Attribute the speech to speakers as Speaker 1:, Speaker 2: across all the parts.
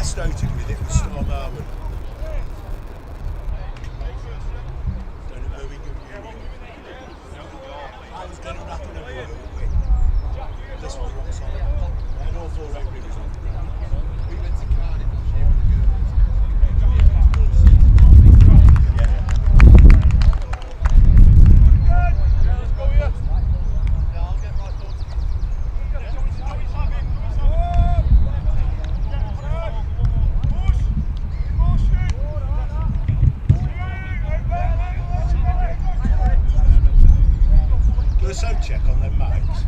Speaker 1: started with it was Storm Harwood. Down at Birmingham Union. I was getting nothing everywhere with win. This one rock solid. I had all 4 round rivers on the ground. We went to Cardiff this year with the girls. Do a sound check on them mics.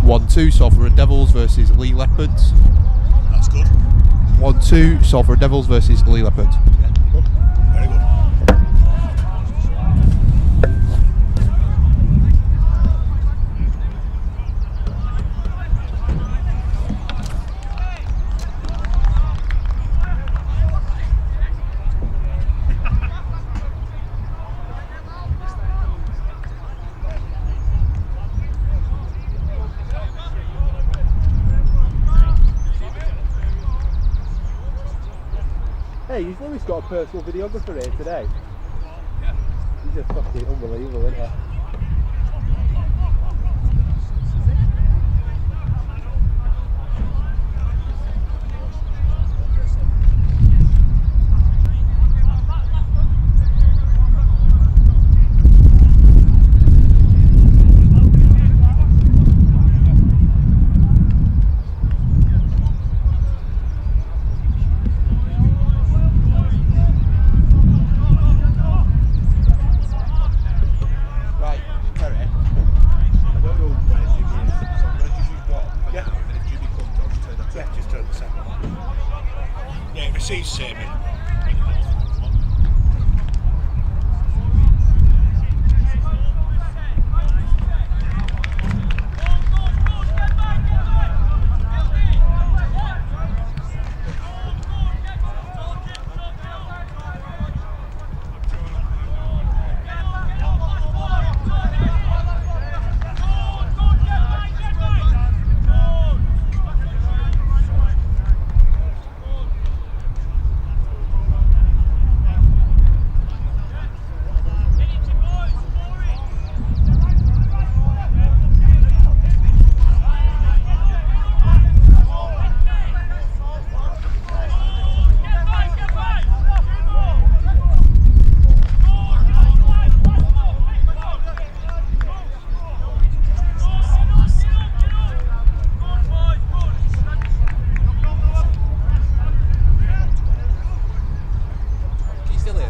Speaker 2: One-two, Salford Devils versus Leigh Leopards.
Speaker 1: That's good.
Speaker 2: 1-2, Salford Devils versus Leigh Leopards.
Speaker 1: Yeah, good. Very good.
Speaker 3: Hey, he's Louis got a personal videographer here today. Yeah. He's just fucking unbelievable, isn't he? Yeah, it receives same in.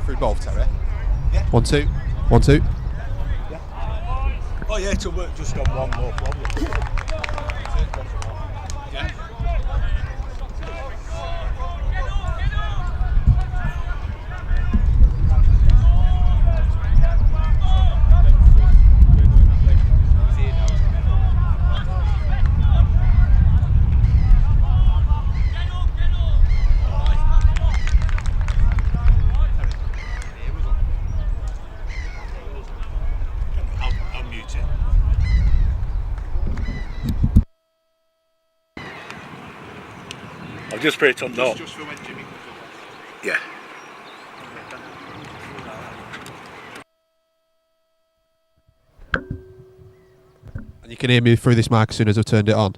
Speaker 2: Through both, Terry.
Speaker 1: Yeah.
Speaker 2: 1-2. 1-2.
Speaker 1: Yeah. Oh yeah, to work just on one, no problem. Yeah. I'll mute it. I'll just put it on no.
Speaker 4: Just for when Jimmy comes up.
Speaker 1: Yeah.
Speaker 2: And you can hear me through this mic as soon as I've turned it on.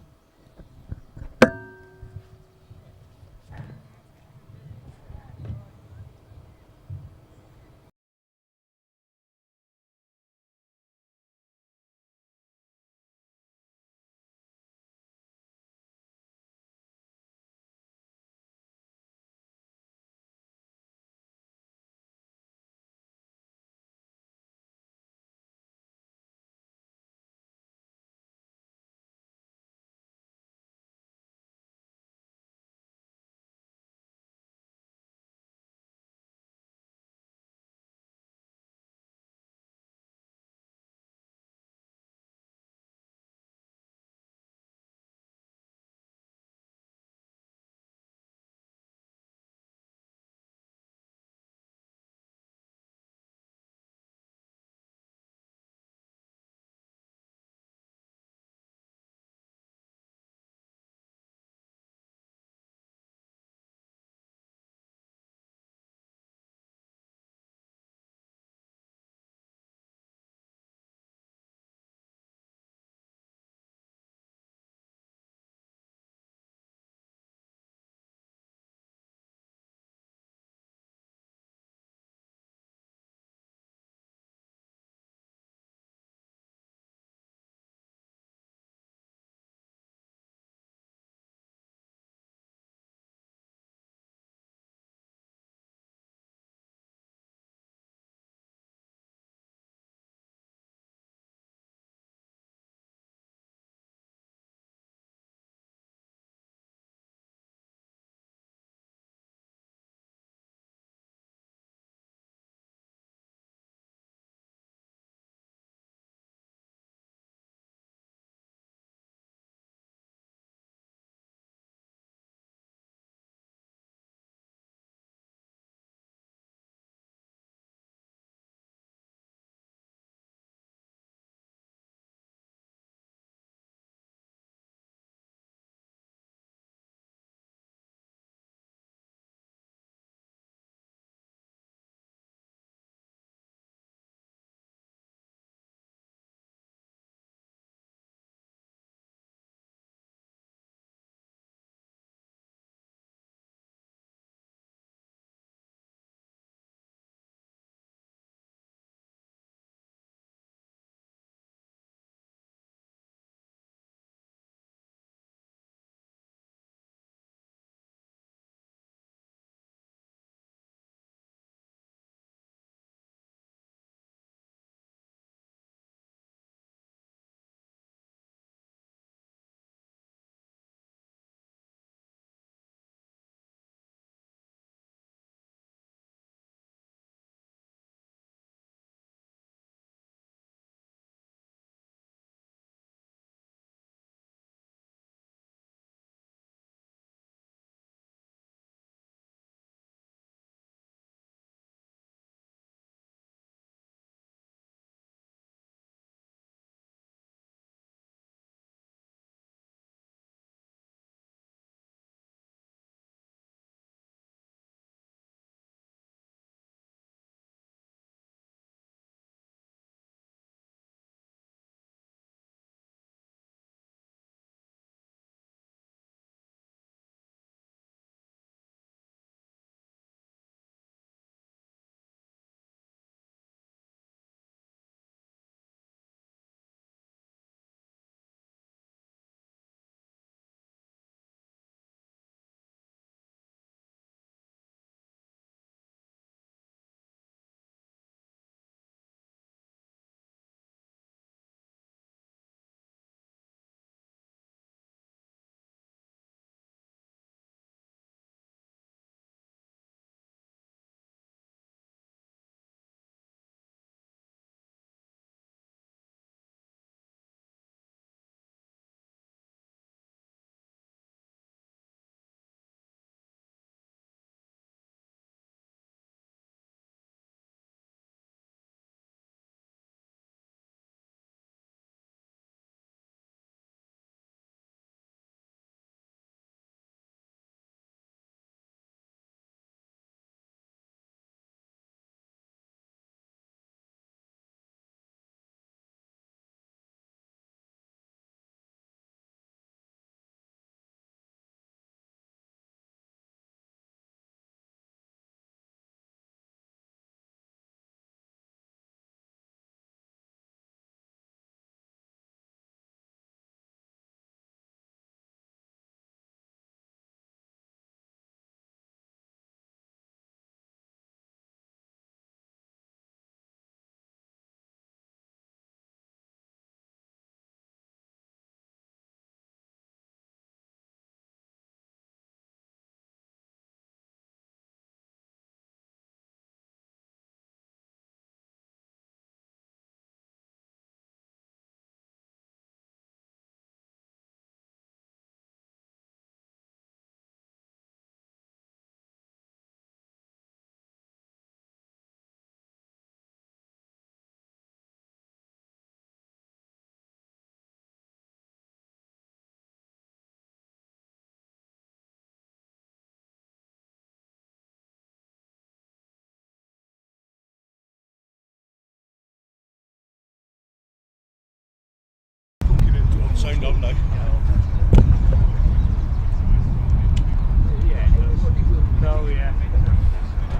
Speaker 4: signed on now.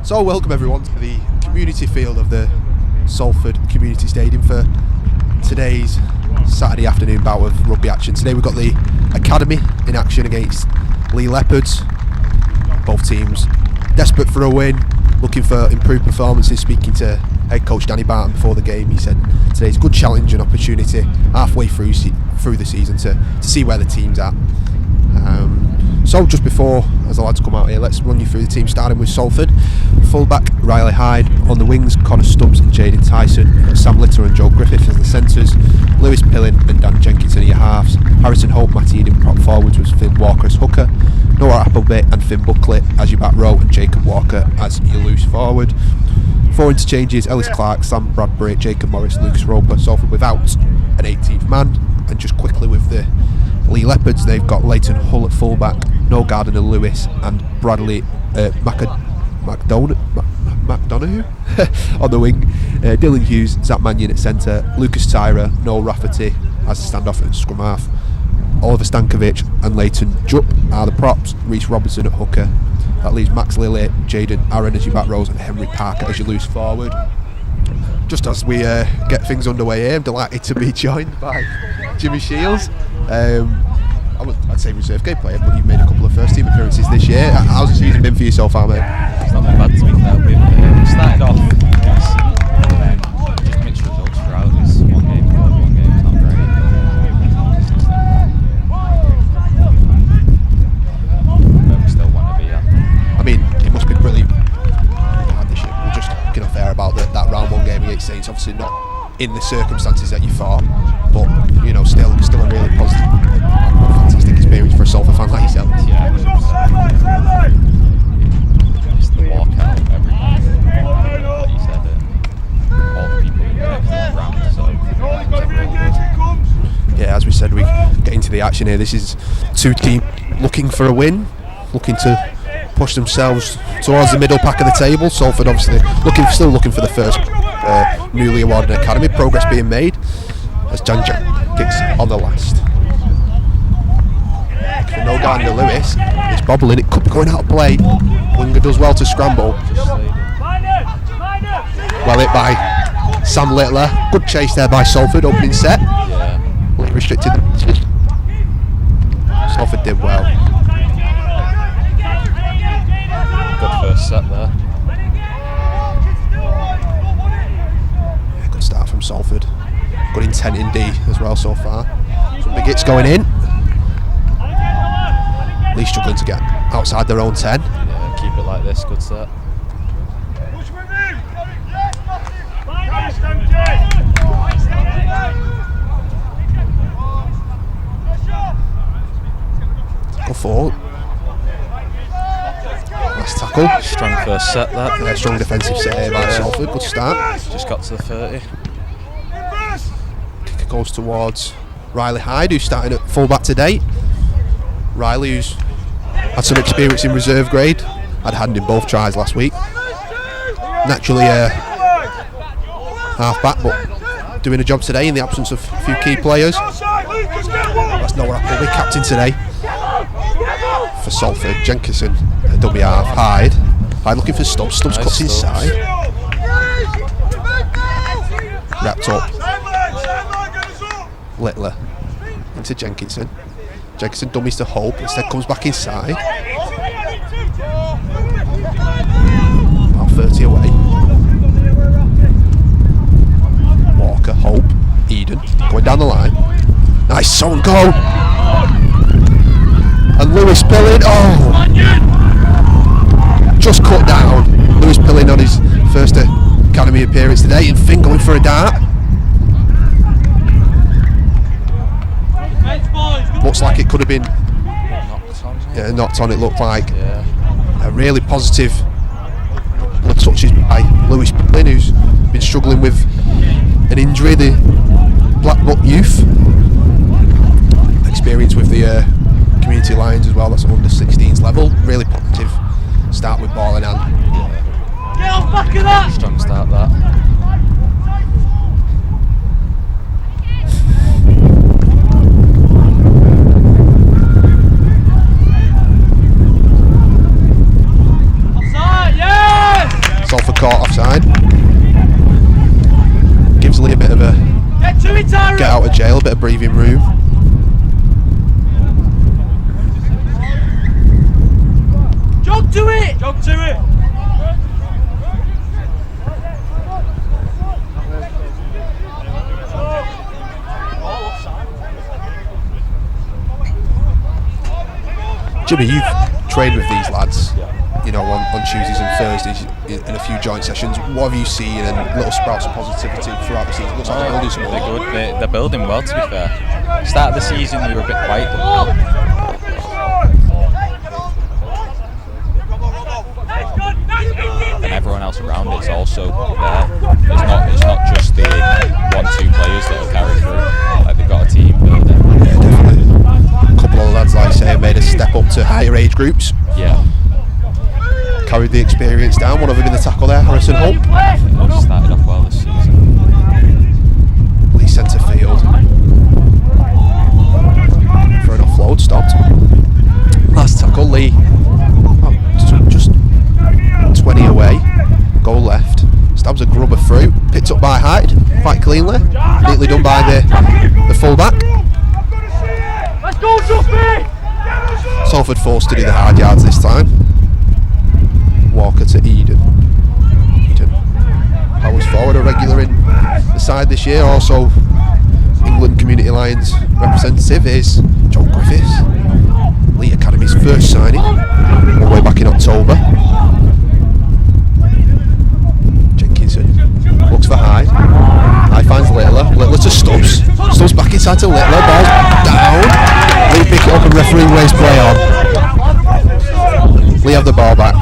Speaker 2: So welcome everyone to the community field of the Salford Community Stadium for today's Saturday afternoon bout of rugby action. Today we've got the Academy in action against Leigh Leopards. Both teams desperate for a win, looking for improved performances. Speaking to head coach Danny Barton before the game, he said today's a good challenge and opportunity halfway through the season to see where the team's at. So just before, as the lads come out here, let's run you through the team, starting with Salford. Fullback Riley Hyde, on the wings Connor Stubbs and Jaden Tyson, Sam Litter and Joe Griffith as the centres, Lewis Pillin and Dan Jenkinson are your halves, Harrison Hope, Matt Eden prop forwards with Finn Walker as hooker, Noah Appleby and Finn Buckley as your back row, and Jacob Walker as your loose forward. 4 interchanges: Ellis Clark, Sam Bradbury, Jacob Morris, Lucas Roper. Salford without an 18th man. And just quickly with the Leigh Leopards, they've got Leighton Hull at fullback, Noel Gardiner Lewis and Bradley McDonough on the wing, Dylan Hughes, Zach Mannion at centre, Lucas Tyra, Noel Rafferty as the standoff and scrum half, Oliver Stankovic and Leighton Jupp are the props, Reece Robinson at hooker. That leaves Max Lilly, Jaden Aaron as your back rows and Henry Parker as your loose forward. Just as we get things underway here, I'm delighted to be joined by Jimmy Shields. I'd say reserve game player, but you've made a couple of first team appearances this year. How's the season been for you so far, mate?
Speaker 5: It's not been bad to be fair. We've started off decent, just mixed results throughout. There's one game good, one game not great. But we still want to be at.
Speaker 2: I mean, it must be brilliant this year. We're just looking off air about that round one game against Saints. Obviously not in the circumstances that you thought, but you know, still a really positive, fantastic experience for a Salford fan like yourself.
Speaker 5: Yeah, 100%. Just the walkout, everything, like you said, all the people around, so
Speaker 2: yeah, as we said, we get into the action here. This is two teams looking for a win, looking to push themselves towards the middle pack of the table. Salford obviously still looking for the first newly awarded academy. Progress being made as Jan kicks on the last. For no Gardner Lewis, it's bobbling, it could be going out of play. Winger does well to scramble. Well hit by Sam Littler. Good chase there by Salford, opening set.
Speaker 5: yeah.
Speaker 2: Restricted. Salford did well.
Speaker 5: Good first set there.
Speaker 2: Yeah, good start from Salford. Good intent in D as well so far. Some big hits going in. Leigh struggling to get outside their own 10.
Speaker 5: Yeah, keep it like this, good set. Go forward. Last tackle. Strong first set that.
Speaker 2: Yeah, strong defensive save by Salford. Good start.
Speaker 5: Just got to the 30.
Speaker 2: Kicker goes towards Riley Hyde, who's starting at fullback today. Riley, who's had some experience in reserve grade, had a hand in both tries last week. Naturally a half back, but doing a job today in the absence of a few key players. That's Noah Appleby, captain today for Salford. Jenkinson, dummy half. Hyde looking for Stubbs. Stubbs
Speaker 5: Nice
Speaker 2: cuts inside. Wrapped up. Littler into Jenkinson. Jenkinson dummies to Hope, instead comes back inside. About 30 away. Walker, Hope, Eden, going down the line. Nice son go! And Lewis Pillin, just cut down. Lewis Pillin on his first academy appearance today, and Finn going for a dart. Looks like it could have been knocked on, it looked like.
Speaker 5: Yeah.
Speaker 2: A really positive touches by Lewis Pillin, who's been struggling with an injury, the Blackbuck youth. Experience with the community Lions as well, that's under 16s level. Really positive start with ball in hand.
Speaker 6: Get off back of that!
Speaker 5: Strong start that.
Speaker 2: caught offside. Gives Leigh a bit of a get out of jail, a bit of breathing room.
Speaker 6: Jog to it! Jog to it!
Speaker 2: Jimmy, you've trained with these lads, you know, on Tuesdays and Thursdays in a few joint sessions. What have you seen and little sprouts of positivity throughout the season? Looks like they're building some
Speaker 5: They're good. They're building well, to be fair. Start of the season, we were a bit quiet, but and everyone else around it's also there. It's not just the 1-2 players that will carry through. Like, they've got a team building.
Speaker 2: Yeah, definitely. A couple of lads, like I say, made a step up to higher age groups.
Speaker 5: Yeah.
Speaker 2: Carried the experience down. One of them in the tackle there, Harrison Holt.
Speaker 5: They've started off well this season.
Speaker 2: Leigh centre field. For an offload, stopped. Last tackle, Leigh. Just 20 away. Goal left. Stabs a grubber through. Picked up by Hyde. Quite cleanly. Neatly done by the full-back.
Speaker 6: Let's go, Duffy!
Speaker 2: Salford forced to do the hard yards this time. Walker to Eden. Powers forward, a regular in the side this year. Also, England Community Lions representative is John Griffiths. Leigh Academy's first signing, all the way back in October. Jenkinson looks for Hyde. Hyde finds Littler. Littler to Stubbs. Stubbs back inside to Littler. Ball down. Leigh pick it up and referee waves play on. Leigh have the ball back.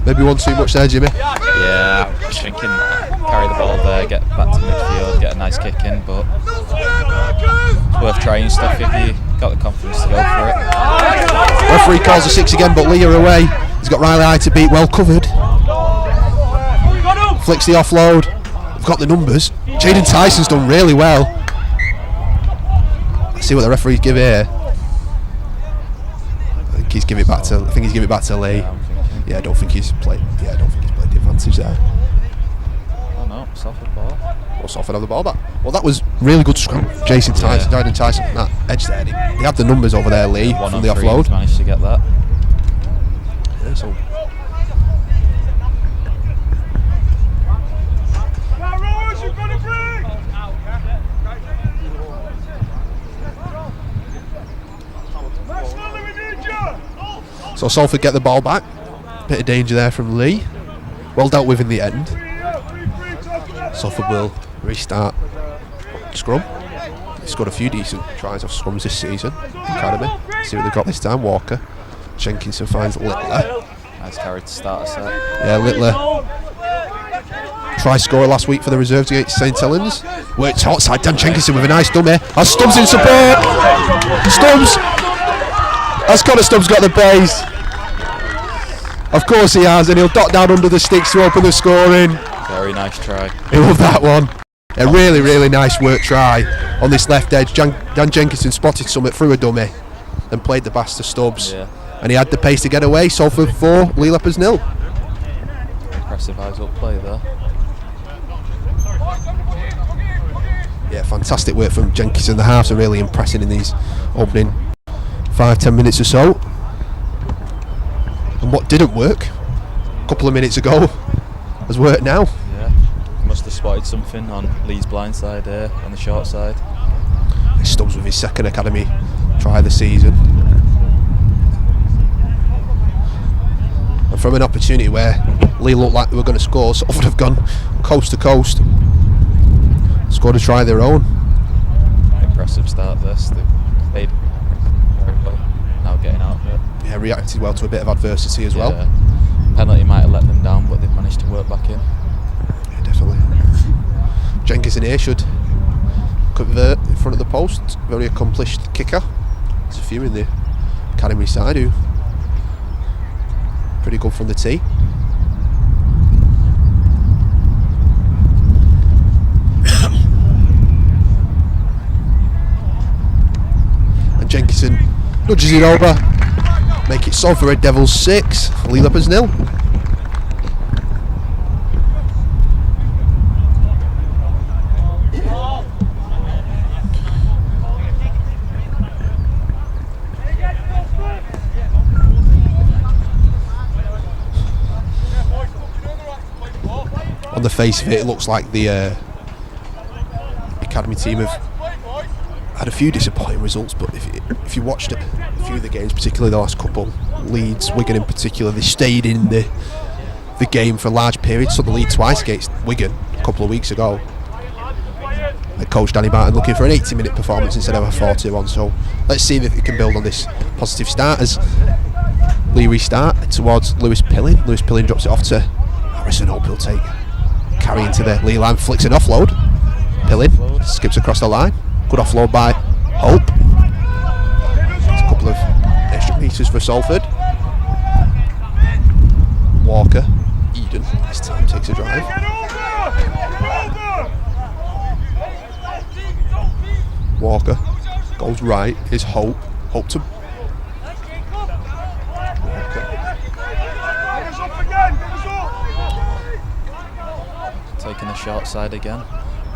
Speaker 2: Maybe one too much there, Jimmy.
Speaker 5: Yeah, I was thinking carry the ball there, get back to midfield, get a nice kick in, but it's worth trying stuff if you got the confidence to go for it.
Speaker 2: Referee calls a 6 again, but Leigh are away. He's got Riley High to beat, well covered. Flicks the offload. We've got the numbers. Jaden Tyson's done really well. Let's see what the referees give here. I think he's giving it back to Leigh. Yeah, I don't think he's played the advantage there.
Speaker 5: Oh no, Salford ball.
Speaker 2: Well, Salford have the ball back. Well, that was really good scrum. Jaden Tyson, that edge there. They had the numbers over there, Leigh, from the offload.
Speaker 5: Managed to get that.
Speaker 2: Yeah, so So Salford get the ball back. Bit of danger there from Leigh. Well dealt with in the end. Salford will restart scrum. They scored a few decent tries off scrums this season. Academy. See what they've got this time. Walker. Jenkinson finds Littler.
Speaker 5: Nice carry to start a set.
Speaker 2: Yeah, Littler. Try scorer last week for the reserves against St Helens. Worked outside. Dan Jenkinson with a nice dummy. Has Stubbs in support. Stubbs. Has Connor Stubbs got the pace? Of course he has, and he'll dot down under the sticks to open the scoring.
Speaker 5: Very nice try.
Speaker 2: He loved that one. A really, really nice work try on this left edge. Dan Jenkinson spotted Summit through a dummy and played the pass to Stubbs.
Speaker 5: Yeah.
Speaker 2: And he had the pace to get away. Salford 4, Leigh Leopards 0.
Speaker 5: Impressive eyes up play there.
Speaker 2: Yeah, fantastic work from Jenkinson. The halves are really impressing in these opening 5-10 minutes or so. And what didn't work a couple of minutes ago has worked now.
Speaker 5: Yeah. Must have spotted something on Leigh's blind side there, on the short side.
Speaker 2: Stubbs with his second academy try of the season. And from an opportunity where Leigh looked like they were going to score, Salford have gone coast to coast. Scored a try of their own.
Speaker 5: Impressive start this. They played very well. Now getting out of it.
Speaker 2: Yeah, reacted well to a bit of adversity as well.
Speaker 5: Penalty might have let them down, but they've managed to work back in.
Speaker 2: Yeah, definitely. Jenkinson here should convert in front of the post. Very accomplished kicker. There's a few in the academy side who pretty good from the tee. And Jenkinson Nudges it over. Make it Salford Red Devils 6, Leigh Leopards 0. On the face of it, it looks like the academy team have had a few disappointing results, but if you watched a few of the games, particularly the last couple, Leeds, Wigan in particular, they stayed in the game for large periods. Took the lead twice against Wigan a couple of weeks ago. And coach Danny Martin looking for an 80-minute performance instead of a 40 one. So let's see if he can build on this positive start as Leigh restart towards Lewis Pilling. Lewis Pilling drops it off to Harrison Hope. He'll take carry into the Leigh line, flicks an offload. Pilling skips across the line. Good offload by Hope. It's a couple of extra meters for Salford. Walker, Eden, this time takes a drive. Walker goes right, is Hope. Hope to
Speaker 5: Taking the short side again.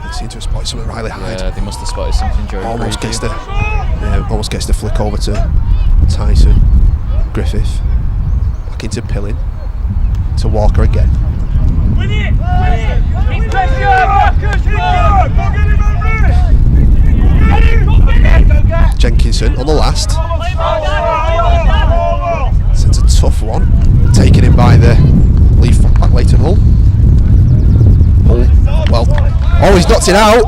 Speaker 2: They seem to have spotted something. Riley Hyde.
Speaker 5: Yeah, they must have spotted something during
Speaker 2: almost
Speaker 5: preview.
Speaker 2: almost gets the flick over to Tyson. Griffith back into Pilling to Walker again.
Speaker 6: Win it! Keep pressure!
Speaker 2: Jenkinson on the last. Sends a tough one. Taken in by the Leigh back Leighton Hull. Well, he's knocked it out.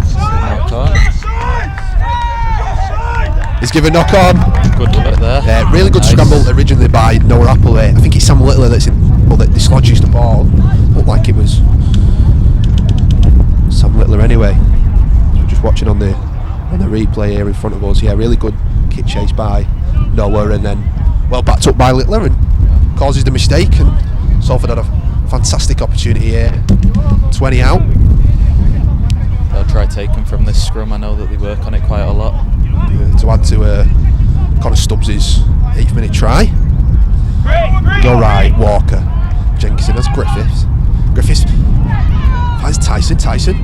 Speaker 2: He's given knock on.
Speaker 5: Good look there.
Speaker 2: Really good scramble originally by Noah Applewhite. I think it's Sam Littler that's that dislodges the ball. Looked like it was Sam Littler anyway. So just watching on the replay here in front of us. Yeah, really good kick chase by Noah, and then well backed up by Littler and causes the mistake. And Salford had a fantastic opportunity here. 20 out.
Speaker 5: They'll try taking from this scrum. I know that they work on it quite a lot.
Speaker 2: To add to Connor Stubbs' 8th minute try. Go right, Walker. Jenkinson has Griffiths. Griffiths finds Tyson. Tyson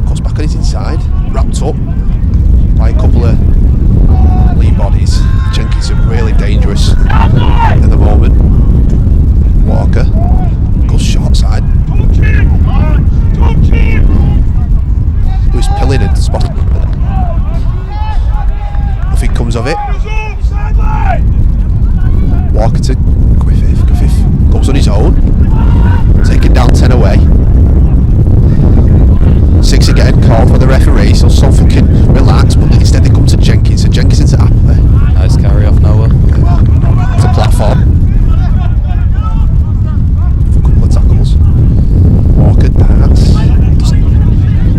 Speaker 2: cuts back on his inside. Wrapped up by a couple of Leigh bodies. Jenkinson really dangerous at the moment. Walker goes short side. Lewis Pilling and spotted. Nothing comes of it. Walker to Griffith. Griffith goes on his own. Taken down 10 away. 6 again, call for the referee, so Salford can relax, but instead they come to Jenkinson. Jenkinson to Appley.
Speaker 5: Nice carry off Noah.
Speaker 2: To platform. A couple of tackles. Walker darts.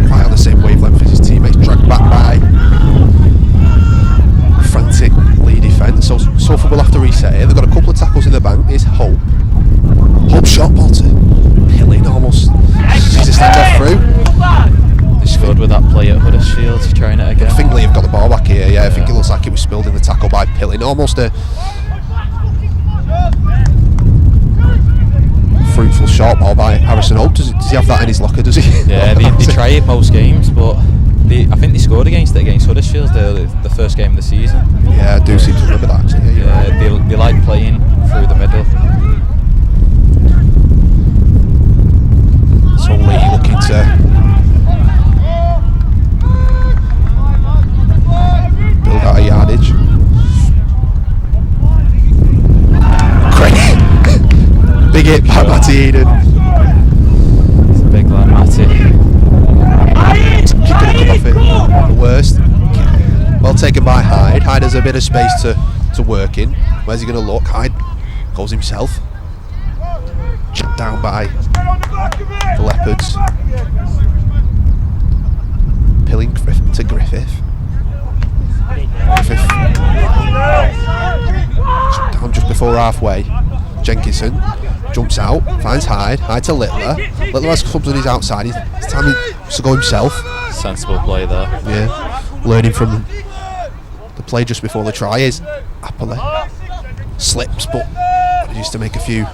Speaker 2: Quite on the same wavelength as his teammates. Dragged back by frantic Leigh defence. So Salford will have to reset here. They've got a couple of tackles in the bank. Here's Hope. Hope short ball to Pilling almost. Sees a stand off through.
Speaker 5: They scored with that play at Huddersfield. Trying it again.
Speaker 2: I think Leigh have got the ball back here. Yeah, I think it looks like it was spilled in the tackle by Pilling. Almost a fruitful short ball by Harrison Hope. Does he have that in his locker? Does he?
Speaker 5: Yeah, they try it most games, but I think they scored against Huddersfield the first game of the season.
Speaker 2: Yeah, I do seem to remember that actually.
Speaker 5: Yeah, they like playing through the middle.
Speaker 2: So Leigh looking to build out a yardage. Great. Big hit by Matty Eden.
Speaker 5: It's a big line, Matty.
Speaker 2: Kick gonna come off it. The worst. Well taken by Hyde. Hyde has a bit of space to work in. Where's he going to look? Hyde goes himself. Shut down by the Leopards. Pilling to Griffith. Griffith shut down just before halfway. Jenkinson jumps out, finds Hyde. Hyde to Littler. Littler has clubs on his outside. It's time to go himself.
Speaker 5: Sensible play there.
Speaker 2: Yeah, learning from the play just before the try is happily slips, but manages to make a few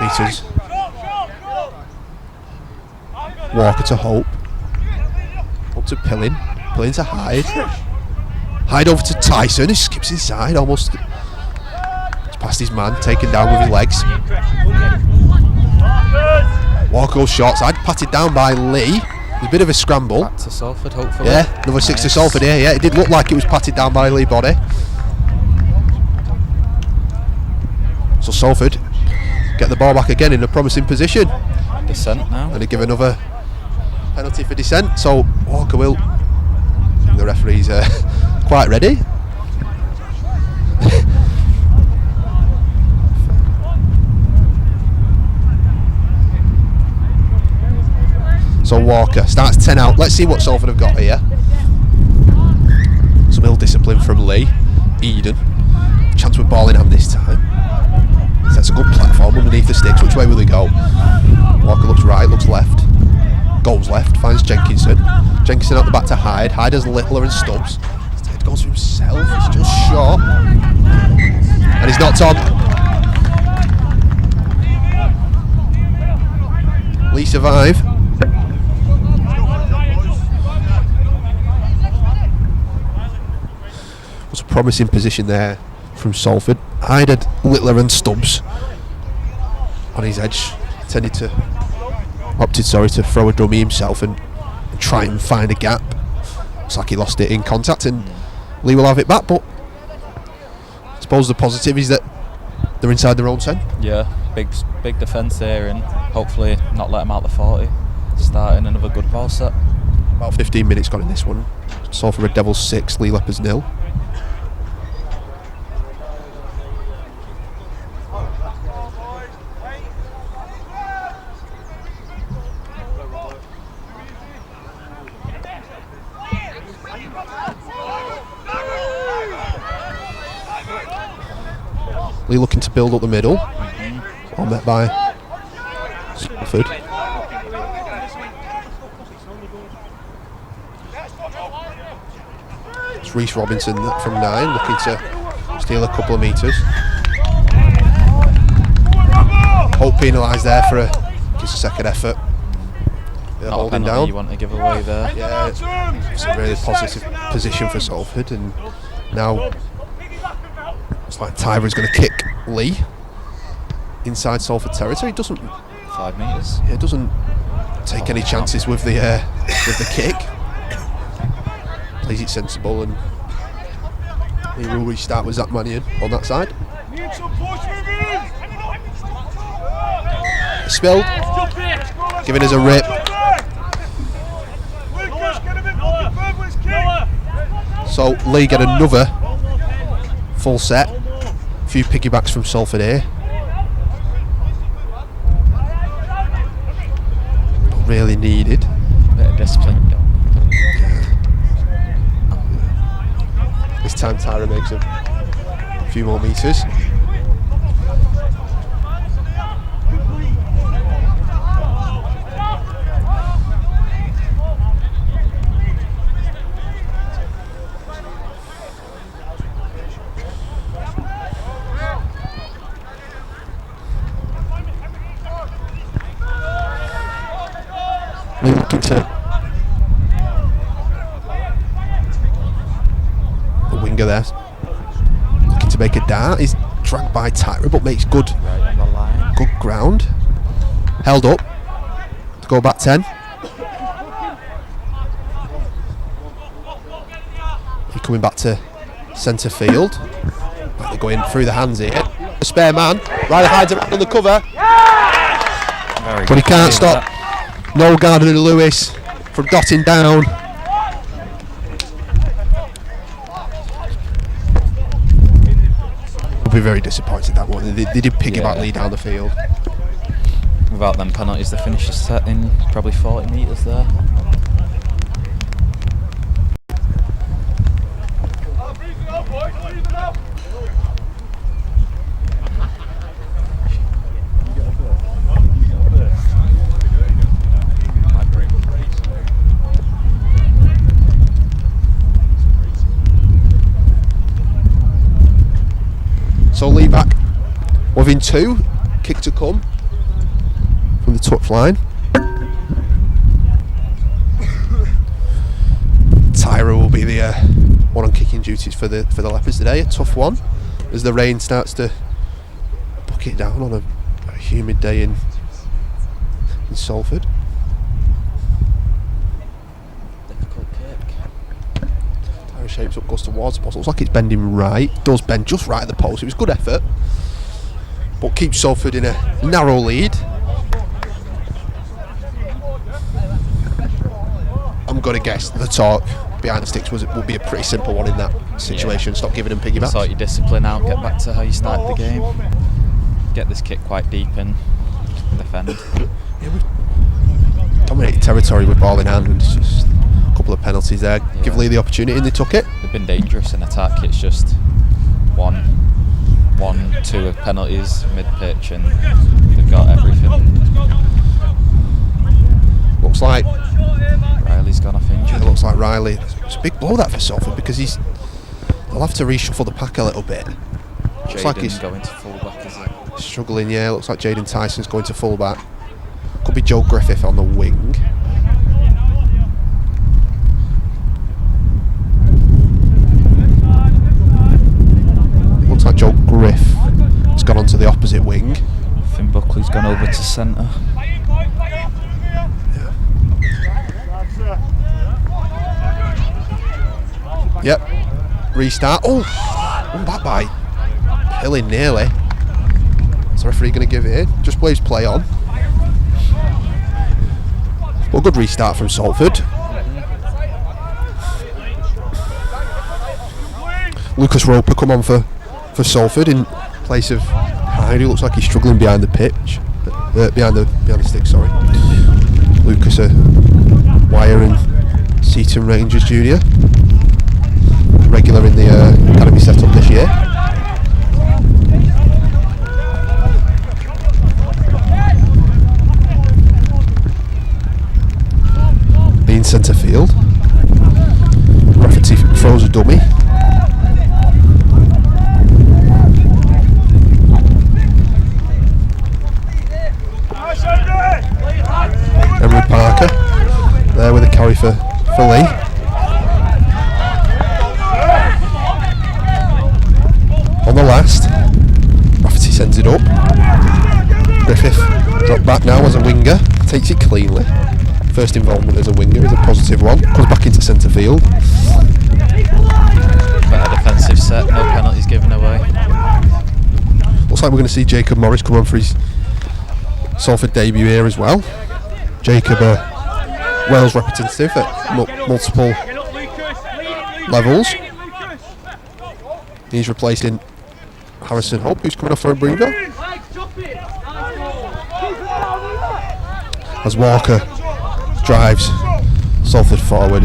Speaker 2: meters. Walker to Hope. Hope to Pillin. Pillin to Hyde. Hyde over to Tyson, who skips inside, almost he's past his man, taken down with his legs. Walker goes short side, patted down by Leigh. There's a bit of a scramble.
Speaker 5: Back to Salford, hopefully.
Speaker 2: Yeah, another 6 to Salford here. Yeah, it did look like it was patted down by Leigh body. So Salford get the ball back again in a promising position.
Speaker 5: Descent now.
Speaker 2: And they give another penalty for descent. So Walker will. The referee's quite ready. So Walker starts 10 out. Let's see what Salford have got here. Some ill discipline from Leigh. Eden. Chance with ball in hand this time. Sets a good platform underneath the sticks. Which way will he go? Walker looks right, looks left. Goes left, finds Jenkinson. Jenkinson out the back to Hyde. Hyde has Littler and Stubbs. Instead goes for himself. He's just short. And he's knocked on. Leigh survive. Was a promising position there from Salford. Hyde had Littler and Stubbs on his edge. Opted to throw a dummy himself and try and find a gap. Looks like he lost it in contact, and Leigh will have it back. But I suppose the positive is that they're inside their own 10.
Speaker 5: Yeah, big defence here, and hopefully not let them out the 40. Starting another good ball set.
Speaker 2: About 15 minutes gone in this one. Salford Red Devils 6, Leigh Leopards 0. Leigh looking to build up the middle. All met by Salford. It's Reece Robinson from 9 looking to steal a couple of metres. Hope penalised there for just a second effort. They're
Speaker 5: Not
Speaker 2: holding
Speaker 5: a penalty
Speaker 2: down.
Speaker 5: you want to give away there.
Speaker 2: Yeah, it's a really positive position for Salford, and now it's like Tyra's going to kick Leigh inside Salford territory. It doesn't
Speaker 5: 5 metres.
Speaker 2: Yeah, it doesn't take any chances with the kick. Plays it sensible, and he will restart with Zach Mannion on that side. Spilled, giving us a rip. So Leigh get another full set. A few piggybacks from Salford here. Not really needed.
Speaker 5: Bit of discipline.
Speaker 2: This time Tyra makes a few more metres. Looking to the winger there, looking to make a dart. He's dragged by Tyra, but makes good ground. Held up to go back 10. He's coming back to centre field. Like they're going through the hands here. A spare man. Ryder hides around on the cover, but he can't stop. No Gardner Lewis from dotting down. I'll be very disappointed that one. They did piggyback Leigh down the field.
Speaker 5: Without them penalties, they finished the set in probably 40 metres there.
Speaker 2: So Leigh back within 2. Kick to come from the touch line. Tyra will be the one on kicking duties for the Leopards today. A tough one as the rain starts to bucket down on a humid day in Salford.
Speaker 5: Difficult kick.
Speaker 2: Tyra shapes up, goes towards the post. Looks like it's bending right. Does bend just right at the post. It was good effort, but keeps Salford in a narrow lead. I'm going to guess the talk behind the sticks will be a pretty simple one in that situation. Stop giving them piggybacks.
Speaker 5: Sort your discipline out, get back to how you started the game. Get this kick quite deep and defend.
Speaker 2: Yeah, we've dominated territory with ball in hand, and it's just a couple of penalties there.
Speaker 5: Yeah.
Speaker 2: Give Leigh the opportunity and they took it.
Speaker 5: They've been dangerous in attack. It's just one, two of penalties mid-pitch and they've got everything.
Speaker 2: Looks like
Speaker 5: Riley's gone off injured.
Speaker 2: it looks like Riley. It's a big blow that for Salford because they'll have to reshuffle the pack a little bit. Looks like he's
Speaker 5: going to full-back, is it?
Speaker 2: struggling, yeah. Looks like Jaden Tyson's going to full-back. Could be Joe Griffith on the wing. It looks like Joe Griff has gone onto the opposite wing.
Speaker 5: Finn Buckley's gone over to centre.
Speaker 2: Yep. Restart. Oh, back by Pilling nearly. Is the referee going to give it in? Just waves play on. Well, good restart from Salford. Lucas Roper come on for Salford in place of Hyde, who looks like he's struggling behind the pitch. Behind the stick, sorry. Lucas, a Wire and Seaton Rangers junior. Regular in the academy setup this year. In centre field. Rafferty throws a dummy. Emery Parker there with a carry for Leigh. On the last, Rafferty sends it up. Griffith dropped back now as a winger, takes it cleanly. First involvement as a winger is a positive one. Comes back into centre field.
Speaker 5: Better defensive set, no penalties given away.
Speaker 2: Looks like we're going to see Jacob Morris come on for his Salford debut here as well. Jacob, a Wales representative at multiple levels. He's replacing Harrison Hope, who's coming off for a breather. As Walker drives Salford forward,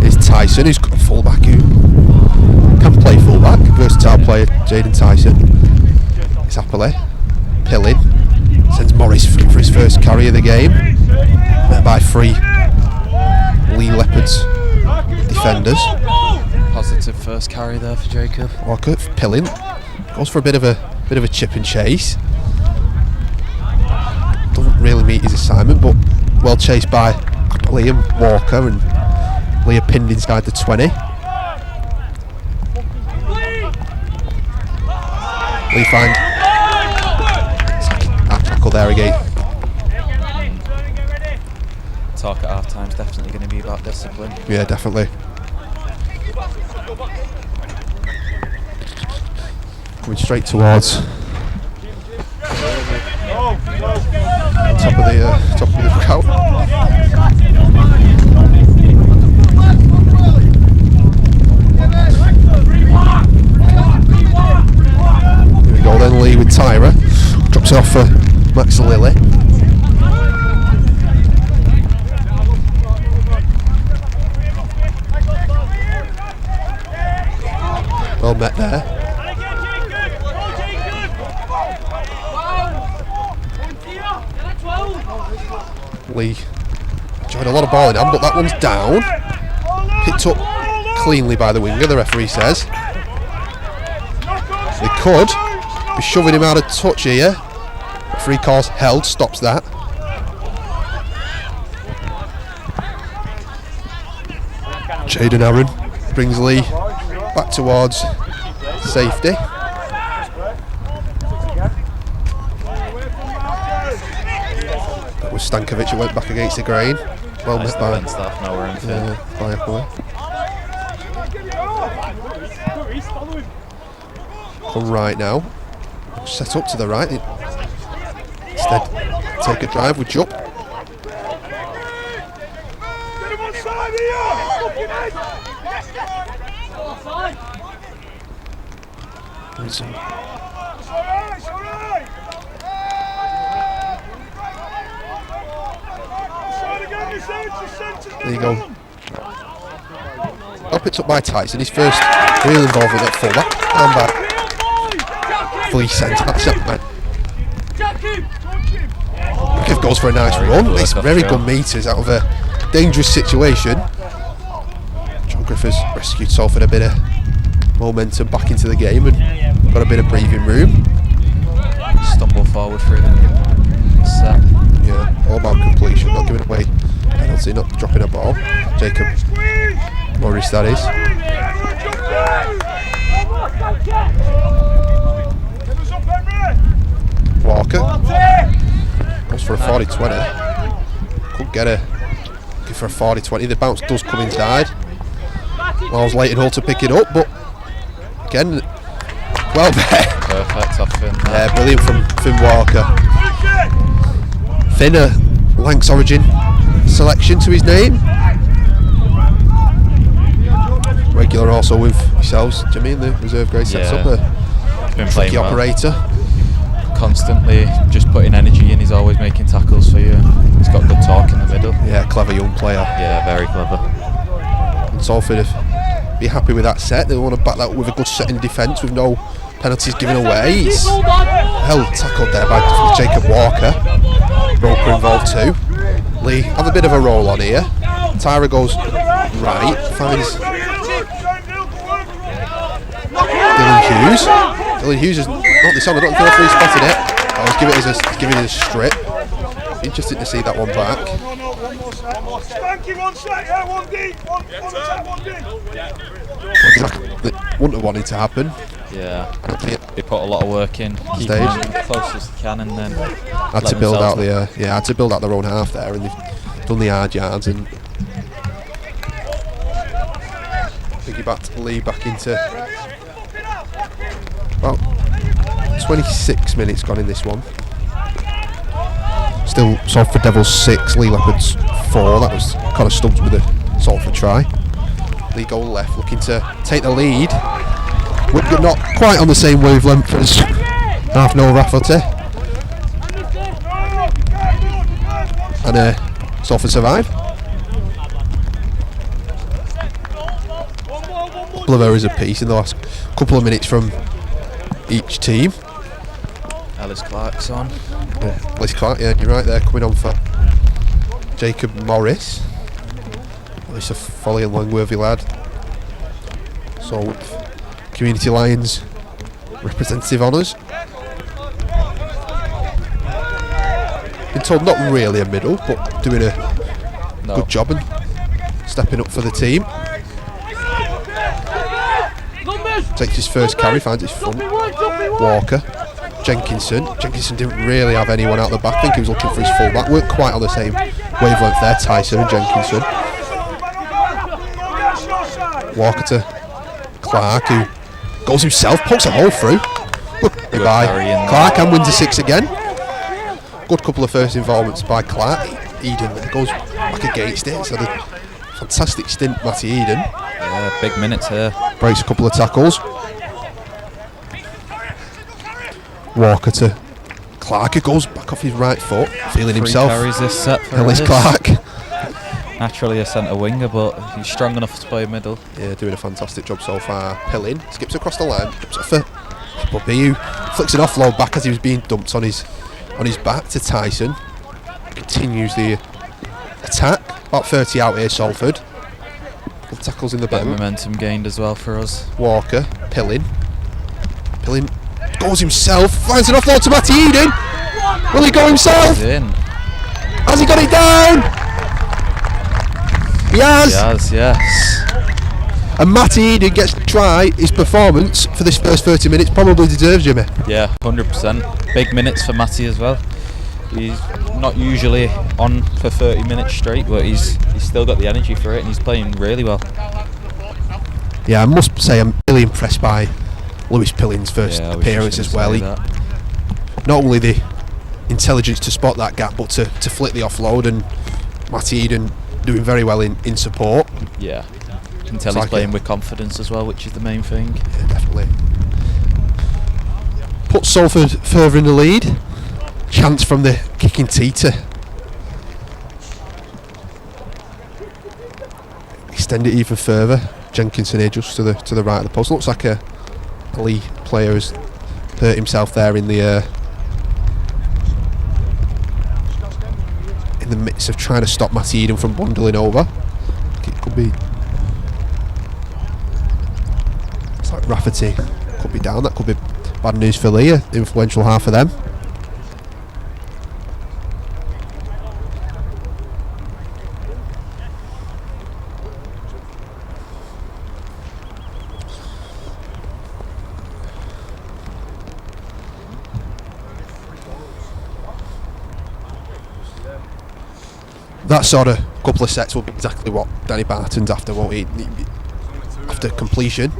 Speaker 2: it's Tyson, who's got a fullback who can play fullback. Versatile player, Jaden Tyson. It's Appley. Pilling. Sends Morris through for his first carry of the game. Met by 3 Leigh Leopards defenders.
Speaker 5: Positive first carry there for Jacob.
Speaker 2: Walker, Pilling. Goes for a bit of a chip and chase. Doesn't really meet his assignment, but well chased by Appley and Walker, and Leigh pinned inside the 20. Leigh find that tackle there again.
Speaker 5: Talk at half time's definitely going to be about discipline.
Speaker 2: Yeah, definitely. Coming straight towards top of the crowd. Here we go then, Leigh with Tyra. Drops it off for Max Lilly. Well met there. Leigh enjoyed a lot of ball in hand, but that one's down. Picked up cleanly by the winger, the referee says. could be shoving him out of touch here. Free calls held, stops that. Jaden Aaron brings Leigh back towards safety. That was Stankovic who went back against the grain. Well met by Fireway. Come right now. Set up to the right. Instead, take a drive with Jupp. There you go. Well picked up by Tyson. His first real involvement at fullback. And back. Fully sent. That's it, man. Give goes for a nice run. It's very good meters out of a dangerous situation. John Griffiths rescued Salford a bit of momentum back into the game and got a bit of breathing room.
Speaker 5: Stumble forward through the set.
Speaker 2: Yeah, all about completion, not giving away penalty, not dropping a ball. Jacob Morris, that is. Walker goes for a 40-20. Couldn't get a go for a 40-20. The bounce does come inside. Miles Leighton to pick it up, but again, well there.
Speaker 5: Perfect off Finn.
Speaker 2: Yeah, brilliant from Finn Walker. Finn, a Lancs Origin selection to his name. Regular also with yourselves, Jimmy, in the reserve grade sets up a
Speaker 5: been
Speaker 2: tricky
Speaker 5: playing
Speaker 2: operator.
Speaker 5: Well. Constantly just putting energy in, he's always making tackles for you. He's got good talk in the middle.
Speaker 2: Yeah, clever young player.
Speaker 5: Yeah, very clever.
Speaker 2: And Salford be happy with that set. They want to back that with a good set in defence with no penalties given away. It's held tackled there by Jacob Walker. Roker involved too. Leigh have a bit of a roll on here. Tyra goes right, finds Dylan Hughes. Dylan Hughes is not this on. I don't know if he spotted it. I was giving it a strip. Interesting to see that one back. Wouldn't have wanted to happen.
Speaker 5: Yeah, they put a lot of work in. Keep
Speaker 2: Stage.
Speaker 5: them close as they can, and then
Speaker 2: Had to build out their own half there, and they've done the hard yards and piggybacked Leigh back into about 26 minutes gone in this one. Still Salford Devils 6, Leigh Leopards 4. That was kind of stumped with a Salford try. Leigh goal left, looking to take the lead. We're not quite on the same wavelength as half Noel Rafferty. And Salford survive. Couple of errors apiece in the last couple of minutes from each team.
Speaker 5: Ellis Clark's on.
Speaker 2: Ellis Clark, yeah, you're right there, coming on for Jacob Morris. It's a Folly and Langworthy lad. So with Community Lions representative honours. Been told not really a middle, but doing a good job and stepping up for the team. Takes his first carry, finds his front. Walker. Jenkinson didn't really have anyone out the back. I think he was looking for his fullback. Weren't quite on the same wavelength there, Tyson and Jenkinson. Walker to Clark, who goes himself, pokes a hole through. Good by Clark and wins a 6 again. Good couple of first involvements by Clark. Eden goes back against it. It's had a fantastic stint, Matty Eden.
Speaker 5: Yeah, big minutes here.
Speaker 2: Breaks a couple of tackles. Walker to Clark, who goes back off his right foot, feeling himself.
Speaker 5: Carries this set for
Speaker 2: Ellis Clark.
Speaker 5: Naturally a centre winger, but he's strong enough to play middle.
Speaker 2: Yeah, doing a fantastic job so far. Pilling skips across the line, drops off for Bobby, who flicks an offload back as he was being dumped on his back to Tyson. Continues the attack. About 30 out here, Salford. Good tackles in the
Speaker 5: Bit of
Speaker 2: bend.
Speaker 5: momentum gained as well for us.
Speaker 2: Walker, Pilling goes himself, finds an offload to Matty Eden. Will he go himself?
Speaker 5: He's in.
Speaker 2: Has he got it down? He has.
Speaker 5: He has, yes.
Speaker 2: And Matty Eden gets to try his performance for this first 30 minutes. Probably deserves, Jimmy.
Speaker 5: Yeah, 100%. Big minutes for Matty as well. He's not usually on for 30 minutes straight, but he's still got the energy for it, and he's playing really well.
Speaker 2: Yeah, I must say I'm really impressed by Lewis Pilling's first appearance as well. He, not only the intelligence to spot that gap, but to flick the offload, and Matty Eden doing very well in support.
Speaker 5: Yeah, you can tell he's playing with confidence as well, which is the main thing.
Speaker 2: Yeah, definitely. Put Salford further in the lead. Chance from the kicking tee to extend it even further. Jenkinson here just to the right of the post. Looks like a Leigh player has hurt himself there in the midst of trying to stop Matty Eden from bundling over. It could be. It's like Rafferty could be down. That could be bad news for Leigh. Influential half for them. That sort of couple of sets will be exactly what Danny Barton's after, won't he? After completion,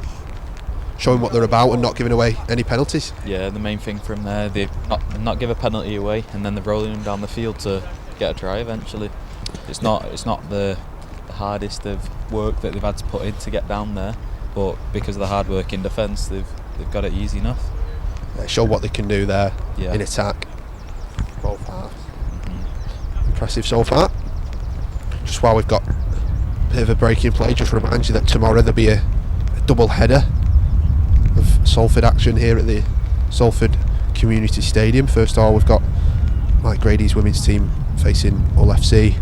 Speaker 2: showing what they're about and not giving away any penalties.
Speaker 5: Yeah, the main thing from there, they not give a penalty away, and then they're rolling them down the field to get a try eventually. It's not the hardest of work that they've had to put in to get down there, but because of the hard work in defence, they've got it easy enough.
Speaker 2: Show what they can do there in attack. Both halves. Impressive so far. Just while we've got a bit of a break in play, just remind you that tomorrow there'll be a double header of Salford action here at the Salford Community Stadium. First of all, we've got Mike Grady's women's team facing Hull FC.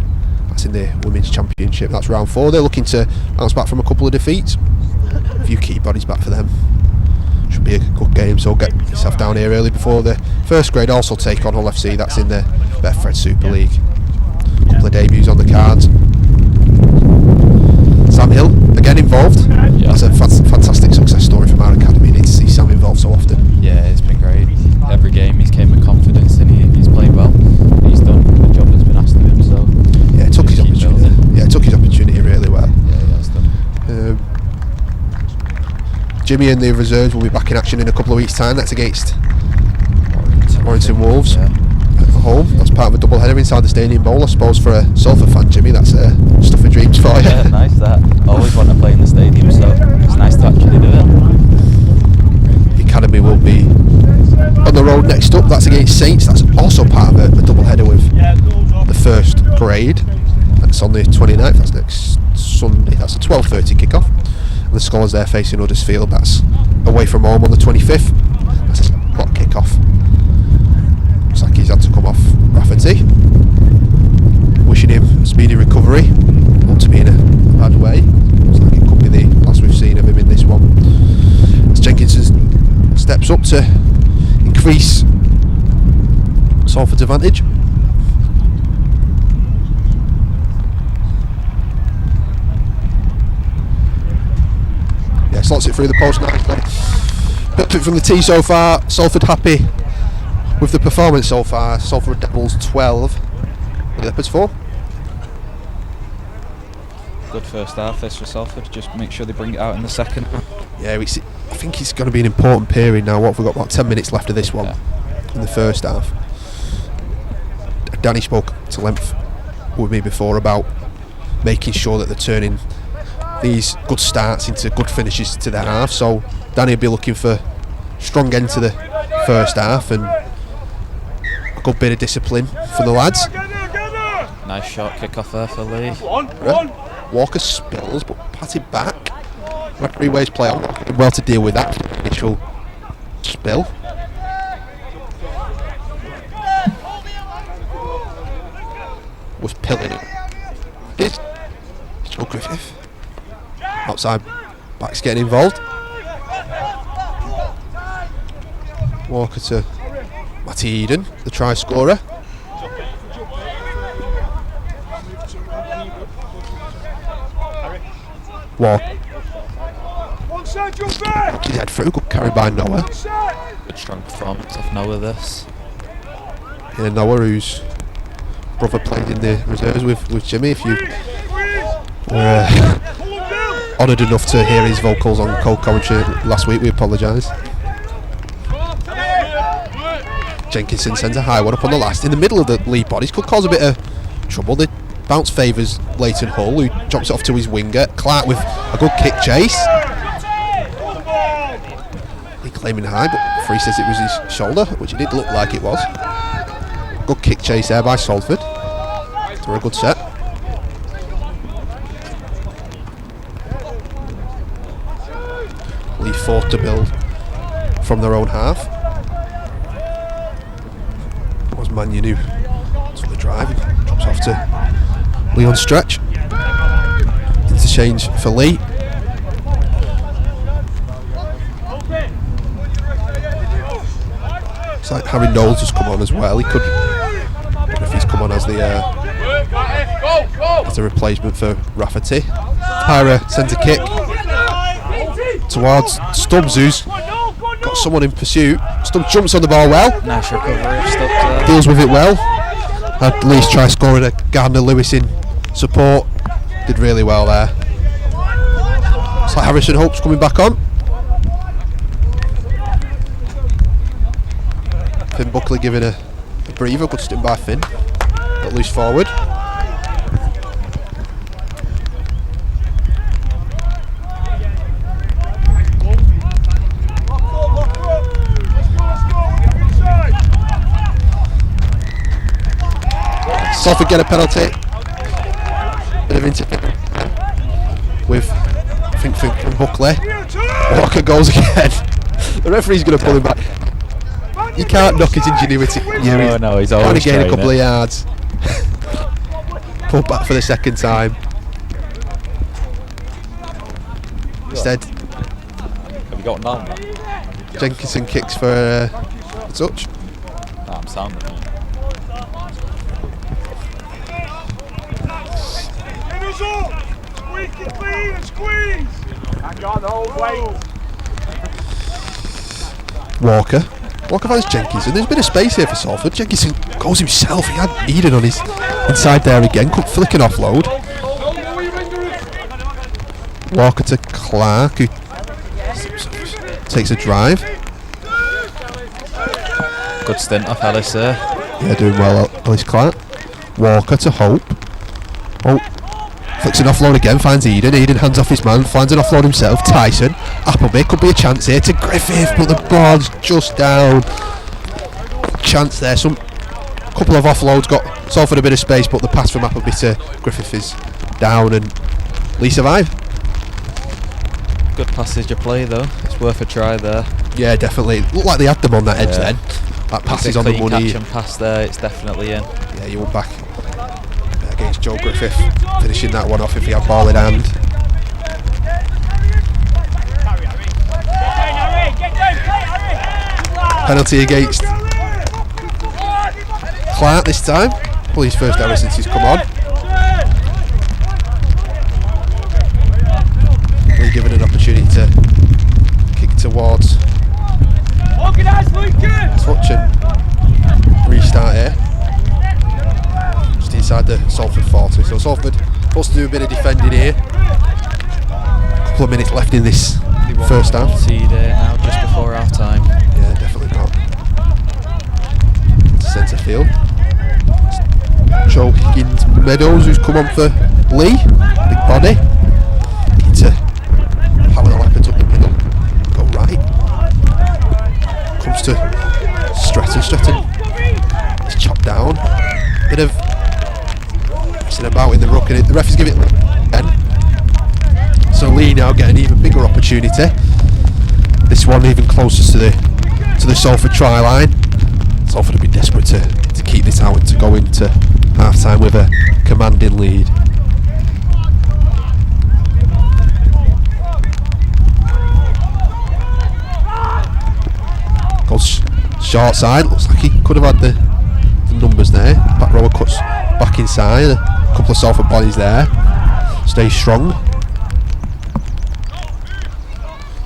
Speaker 2: That's in the Women's Championship. That's round 4. They're looking to bounce back from a couple of defeats. A few key bodies back for them. Should be a good game, so get yourself down here early before the first grade also take on Hull FC. That's in the Betfred Super League. A couple of debuts on the cards. Sam Hill again involved.
Speaker 5: Yeah.
Speaker 2: That's a fantastic success story from our academy. You need to see Sam involved so often.
Speaker 5: Yeah, it's been great. Every game he's came with confidence and he's played well. He's done the job that's been asked of him. So
Speaker 2: yeah, took his opportunity. Yeah, took his opportunity really well.
Speaker 5: Yeah, he has done.
Speaker 2: Jimmy and the reserves will be back in action in a couple of weeks' time. That's against Warrington Wolves.
Speaker 5: Yeah.
Speaker 2: At home. That's part of a double header inside the Stadium Bowl. I suppose for a Salford fan, Jimmy, that's stuff of dreams for you.
Speaker 5: Yeah, nice that. Always want to play in the stadium, so it's nice to actually do it.
Speaker 2: The academy will be on the road next up. That's against Saints. That's also part of a double header with the first grade. That's on the 29th. That's next Sunday. That's a 12:30 kickoff. And the Scholars there facing Huddersfield. That's away from home on the 25th. That's a hot kickoff. Looks like he's had to come off Rafferty. Wishing him a speedy recovery. Not to be in a bad way. Looks like it could be the last we've seen of him in this one. As Jenkinson steps up to increase Salford's advantage. Yeah, slots it through the post nicely. Perfect from the tee so far. Salford happy with the performance so far. Salford Devils 12, Leopards 4.
Speaker 5: Good first half this for Salford. Just make sure they bring it out in the second.
Speaker 2: Yeah, I think it's going to be an important period now. What have we got? About 10 minutes left of this one in the first half. Danny spoke to length with me before about making sure that they're turning these good starts into good finishes to their half. So Danny will be looking for strong end to the first half and a good bit of discipline for the lads.
Speaker 5: Nice shot kick off there for Leigh.
Speaker 2: Walker spills but patted back. Referee ways play on. Well to deal with that initial spill. Was pilling it. It's Joe Griffith. Outside backs getting involved. Walker to Matty Eden, the try scorer. Walker. He's had through, good carry by Noah.
Speaker 5: Good strong performance off Noah this.
Speaker 2: Yeah, Noah, whose brother played in the reserves with Jimmy. If you were honoured enough to hear his vocals on Cold Commentary last week, we apologise. Jenkinson sends a high one up on the last. In the middle of the Leigh bodies, could cause a bit of trouble. The bounce favours Leighton Hull, who drops it off to his winger. Clark with a good kick chase. He claiming high, but Free says it was his shoulder, which it did look like it was. Good kick chase there by Salford. For a good set. Leigh fought to build from their own half. It was Mannion who took the drive and drops off to Leigh on stretch. Interchange for Leigh. It's like Harry Knowles has come on as well. He could, I don't know if he's come on as the replacement for Rafferty. Tyra sends a kick towards Stubbs, who's got someone in pursuit. Stubbs jumps on the ball well.
Speaker 5: Nice recovery of Stubbs.
Speaker 2: Deals with it well. Had Lee's try scoring a Gardner Lewis in support. Did really well there. It's like Harrison Hope's coming back on. Finn Buckley giving a breather. Good stint by Finn. Got loose forward. Salford get a penalty. Bit of interference with, I think, from Buckley. Walker goes again. The referee's going to pull him back. You can't knock his ingenuity.
Speaker 5: No, no, he's always
Speaker 2: trying to gain a couple
Speaker 5: it.
Speaker 2: of yards. Pull back for the second time. Instead,
Speaker 5: Have you got one down?
Speaker 2: Jenkinson kicks for a touch.
Speaker 5: Nah, I'm sound.
Speaker 6: Squeak it clean and squeeze! Hang on, hold, wait!
Speaker 2: Walker finds Jenkinson. There's a bit of space here for Salford. Jenkinson goes himself. He had Eden on his inside there again. Could flick an offload. Walker to Clark, who takes a drive.
Speaker 5: Good stint off Ellis there.
Speaker 2: Yeah, doing well, Ellis Clark. Walker to Hope. Hope flicks an offload again, finds Eden. Eden hands off his man, finds an offload himself. Tyson, Appleby, could be a chance here to Griffith, but the ball's just down. Chance there, some couple of offloads got Salford a bit of space, but the pass from Appleby to Griffith is down and Leigh survive.
Speaker 5: Good passage of play though. It's worth a try there.
Speaker 2: Yeah, definitely. Looked like they had them on that edge then. That pass is on the
Speaker 5: Clean
Speaker 2: money.
Speaker 5: catch and pass there. It's definitely in.
Speaker 2: Yeah, you were back against Joe Griffith, finishing that one off if he had ball in hand. Penalty against Clark this time. Well, his first error since he's come on. Leigh given an opportunity to kick towards touch and restart here. Just inside the Salford 40. So Salford supposed to do a bit of defending here. Couple of minutes left in this first half.
Speaker 5: Seed now just before half time.
Speaker 2: Yeah, definitely not. Centre field. Joe Higgins Meadows, who's come on for Leigh. Big body. Into power the Leopards up the middle. Go right. Comes to Stretton. It's chopped down. Bit of messing about in the ruck, and the referees give it 10. So Leigh now get an even bigger opportunity. This one even closer to the Salford try line. Salford would be desperate to keep this out and to go into half time with a commanding lead. Goes short side. Looks like he could have had the numbers there. Back rower cuts back inside. A couple of Salford bodies there. Stays strong.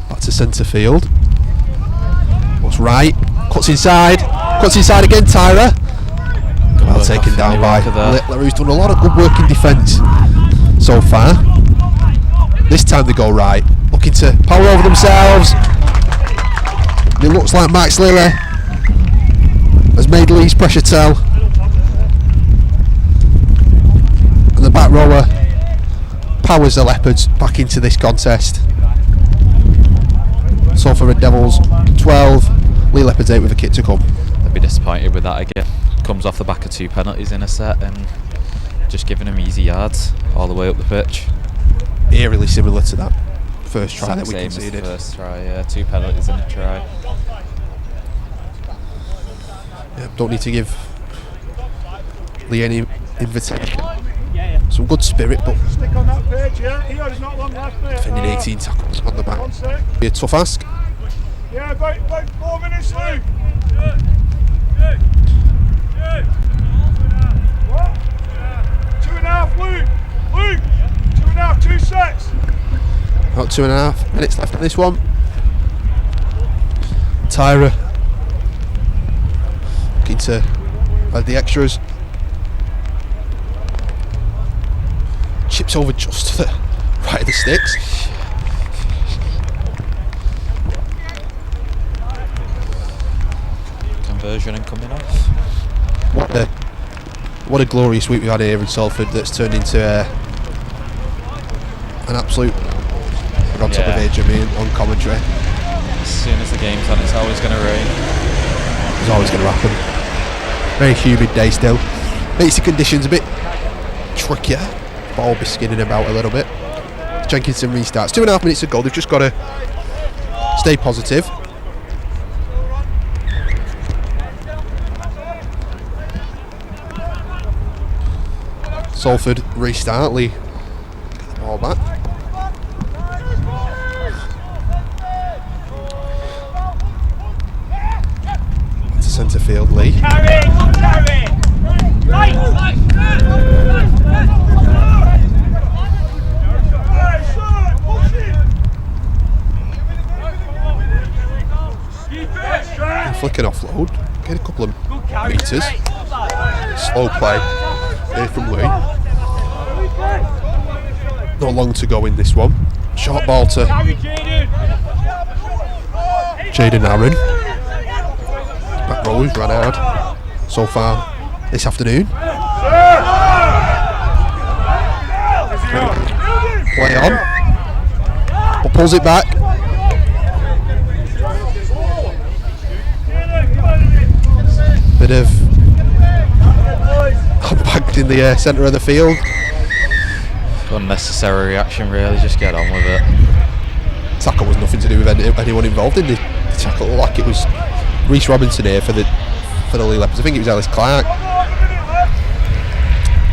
Speaker 2: Back to centre field. Looks right. Cuts inside. Cuts inside again. Tyra. Well taken down by Leigh, who's done a lot of good work in defence so far. This time they go right. Looking to power over themselves. It looks like Max Lilly has made Leigh's pressure tell. And the back rower powers the Leopards back into this contest. So for Red Devils 12, Leigh Leopards 8 with a kick to come.
Speaker 5: They'll be disappointed with that again. Comes off the back of 2 penalties in a set and just giving them easy yards all the way up the pitch.
Speaker 2: Eerily similar to that first try that we conceded.
Speaker 5: First try, yeah, 2 penalties in a try.
Speaker 2: Yeah, don't need to give Leigh any invitation. Some good spirit, but
Speaker 6: Stick on that page, yeah? Here, there's not long left, mate.
Speaker 2: defending 18 tackles on the back.
Speaker 6: 1 sec.
Speaker 2: Be a tough ask.
Speaker 6: Yeah, about 4 minutes, Leigh. What? 2.5, Luke. Luke. 2.5, 2 sets.
Speaker 2: About 2.5 minutes left on this one. Tyra looking to add the extras. Chips over just to the right of the sticks.
Speaker 5: Conversion and coming off.
Speaker 2: What a glorious week we've had here in Salford that's turned into an absolute on top of HME on commentary.
Speaker 5: As soon as the game's on, it's always going to rain.
Speaker 2: It's always going to happen. Very humid day still. Makes the conditions a bit trickier. Ball be skidding about a little bit. Jenkinson restarts. 2.5 minutes to go. They've just got to stay positive. Salford restart. Leigh get the ball back. To centre field, Leigh. Flick an offload. Get a couple of metres. Slow play here from Leigh. Not long to go in this one. Short ball to Jaden Aaron. Back rows ran hard so far this afternoon. Play on. But pulls it back. Bit of impact in the centre of the field.
Speaker 5: Unnecessary reaction, really. Just get on with it.
Speaker 2: Tackle was nothing to do with anyone involved in the tackle. Like it was Reece Robinson here for the Leigh Leopards. I think it was Ellis Clark.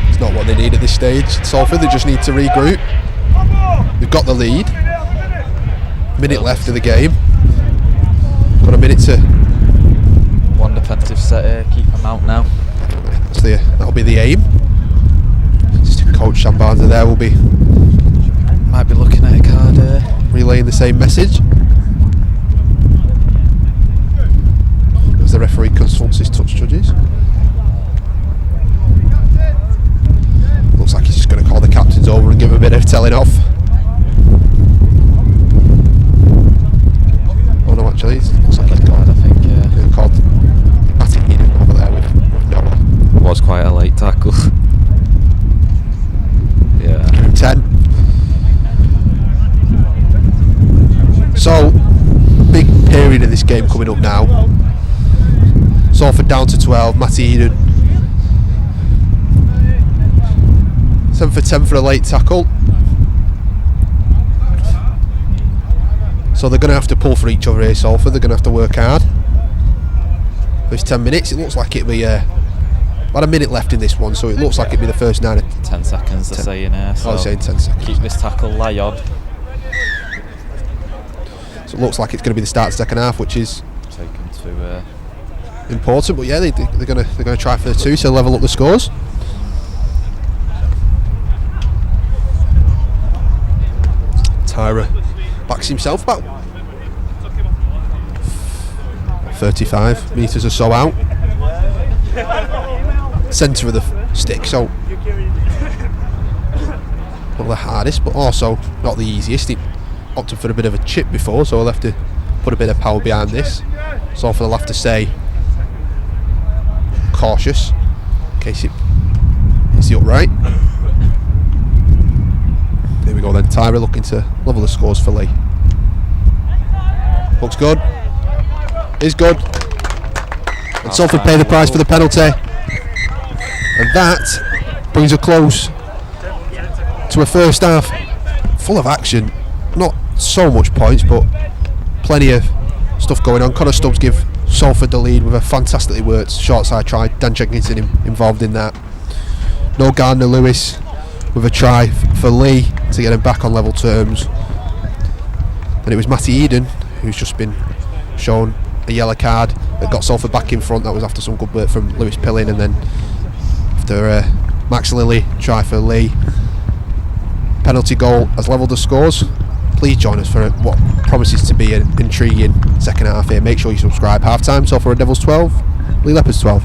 Speaker 2: It's not what they need at this stage. Salford, they just need to regroup. They've got the lead. Minute left of the game. Got a minute to.
Speaker 5: One defensive set here, keep them out now.
Speaker 2: That'll be the aim. Assistant coach Sam Barnes there will be.
Speaker 5: Might be looking at a card here.
Speaker 2: Relaying the same message. As the referee consults his touch judges. Looks like he's just going to call the captains over and give them a bit of telling off. Oh no, actually, it looks like he's called.
Speaker 5: I think, yeah.
Speaker 2: Called over there with Noah.
Speaker 5: Was quite a late tackle. Yeah.
Speaker 2: 10. So, big period of this game coming up now. Salford down to 12. Matty Eden 7 for 10 for a late tackle. So they're going to have to pull for each other here, Salford. They're going to have to work hard. There's 10 minutes. It looks like it'll be about a minute left in this one, so it looks like it'll be the first 10
Speaker 5: seconds they're saying here. So
Speaker 2: I'm saying 10 seconds.
Speaker 5: Keep this tackle lie on.
Speaker 2: So it looks like it's going to be the start of the second half, which is
Speaker 5: Taken to
Speaker 2: important. But yeah, they're gonna try for the 2 to level up the scores. Tyra backs himself about 35 metres or so out. Centre of the stick, so not the hardest, but also not the easiest. He opted for a bit of a chip before, so I'll have to put a bit of power behind this. So I'll have to say cautious in case it hits the upright. There we go then. Tyra looking to level the scores for Leigh. Looks good. Is good. And Salford pay the price for the penalty. And that brings a close to a first half full of action. Not so much points, but plenty of stuff going on. Connor Stubbs give Salford the lead with a fantastically worked short side try. Dan Jenkinson involved in that. No Gardner Lewis with a try for Leigh to get him back on level terms. Then it was Matty Eden who's just been shown a yellow card that got Salford back in front. That was after some good work from Lewis Pilling, and then after Max Lilly try for Leigh. Penalty goal has levelled the scores. Please join us for what promises to be an intriguing second half here. Make sure you subscribe. Half time, Salford Devils 12, Leigh Leopards 12.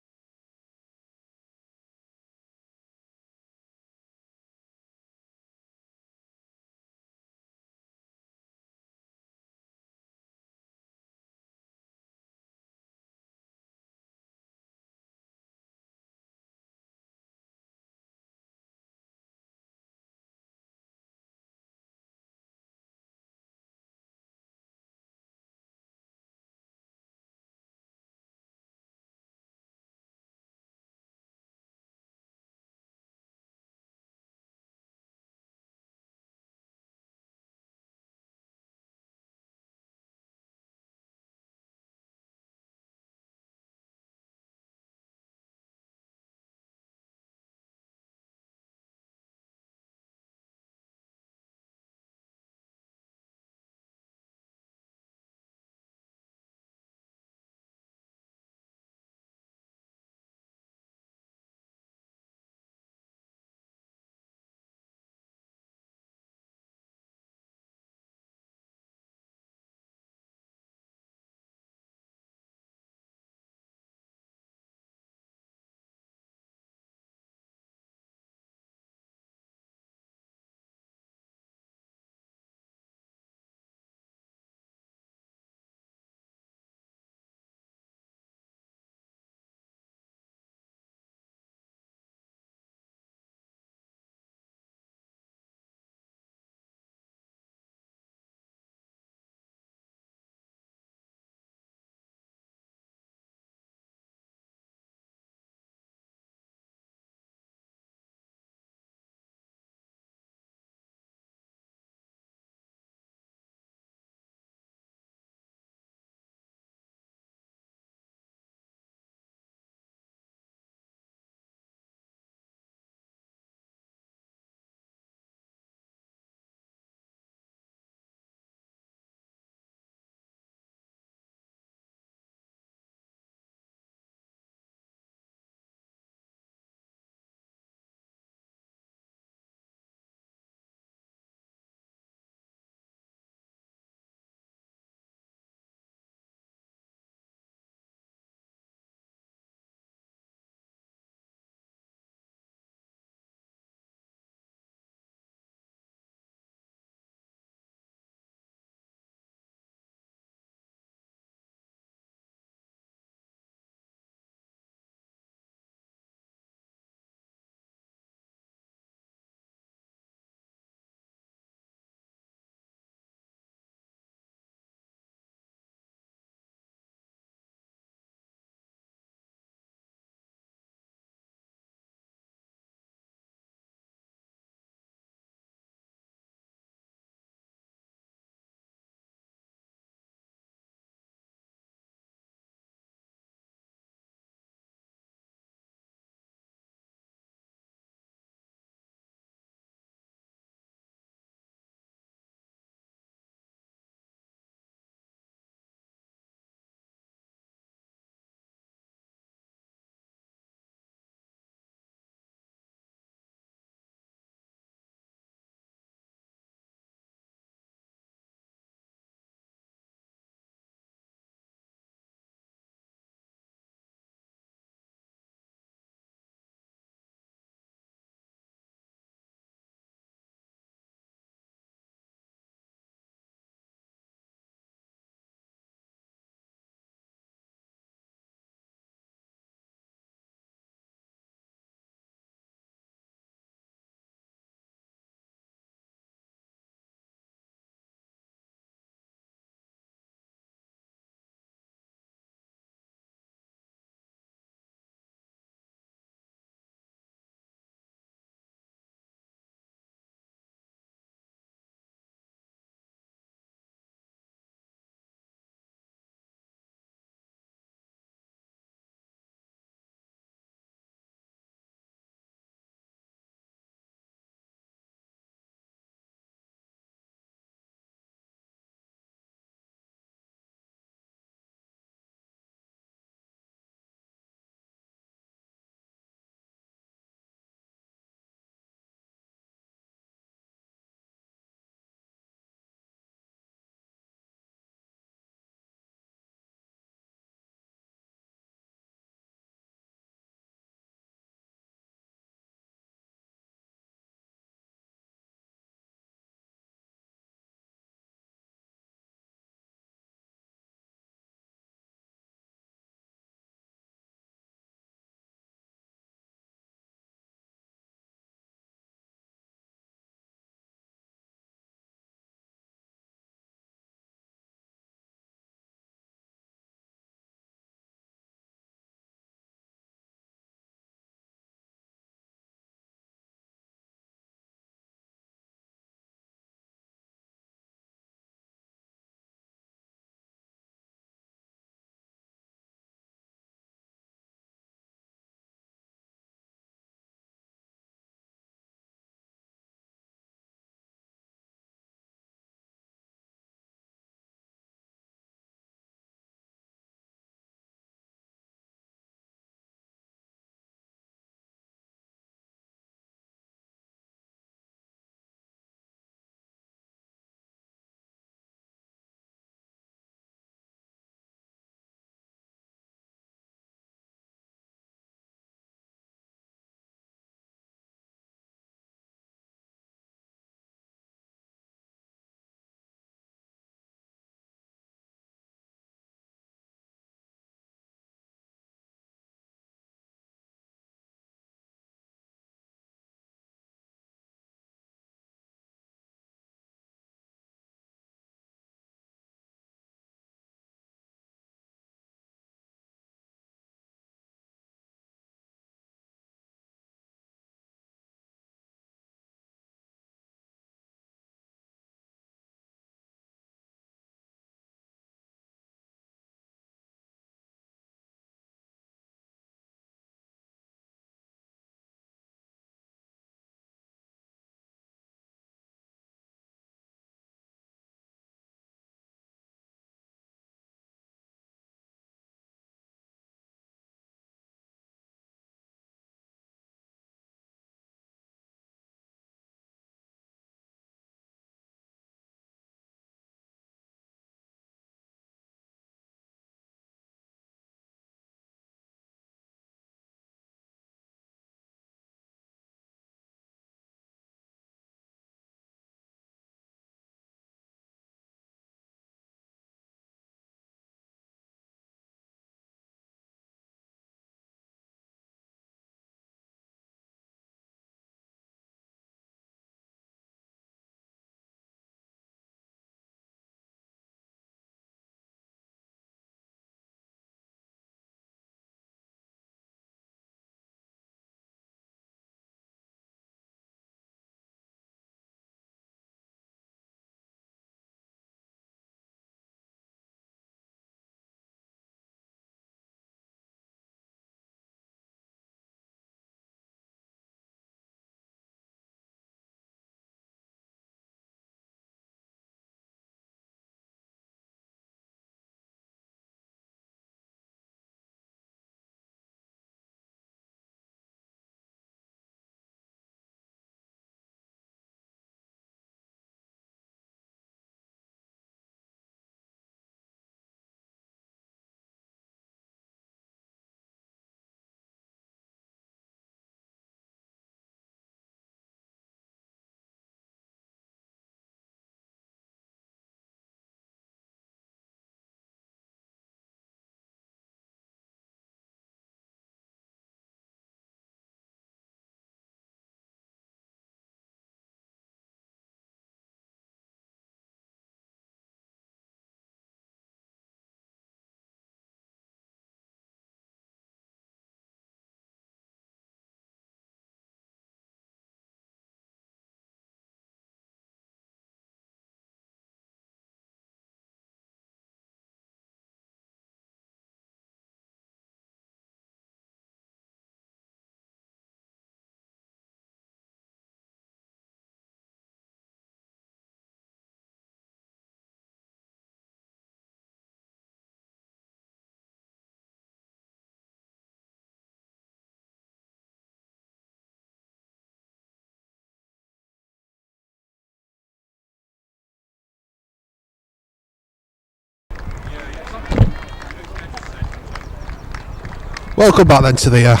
Speaker 2: Welcome back then to the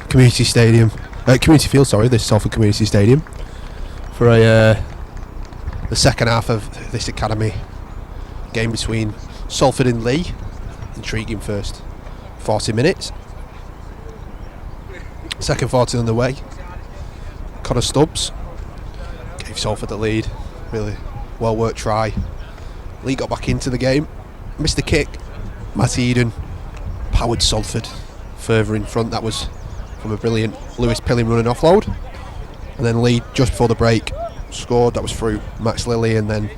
Speaker 2: community stadium, community field. Sorry, this Salford Community Stadium for the second half of this academy game between Salford and Leigh. Intriguing first 40 minutes. Second 40 on the way. Connor Stubbs gave Salford the lead. Really well worked try. Leigh got back into the game. Missed the kick. Matt Eden powered Salford further in front. That was from a brilliant Lewis Pilling running offload. And then Leigh, just before the break, scored. That was through Max Lilly, and then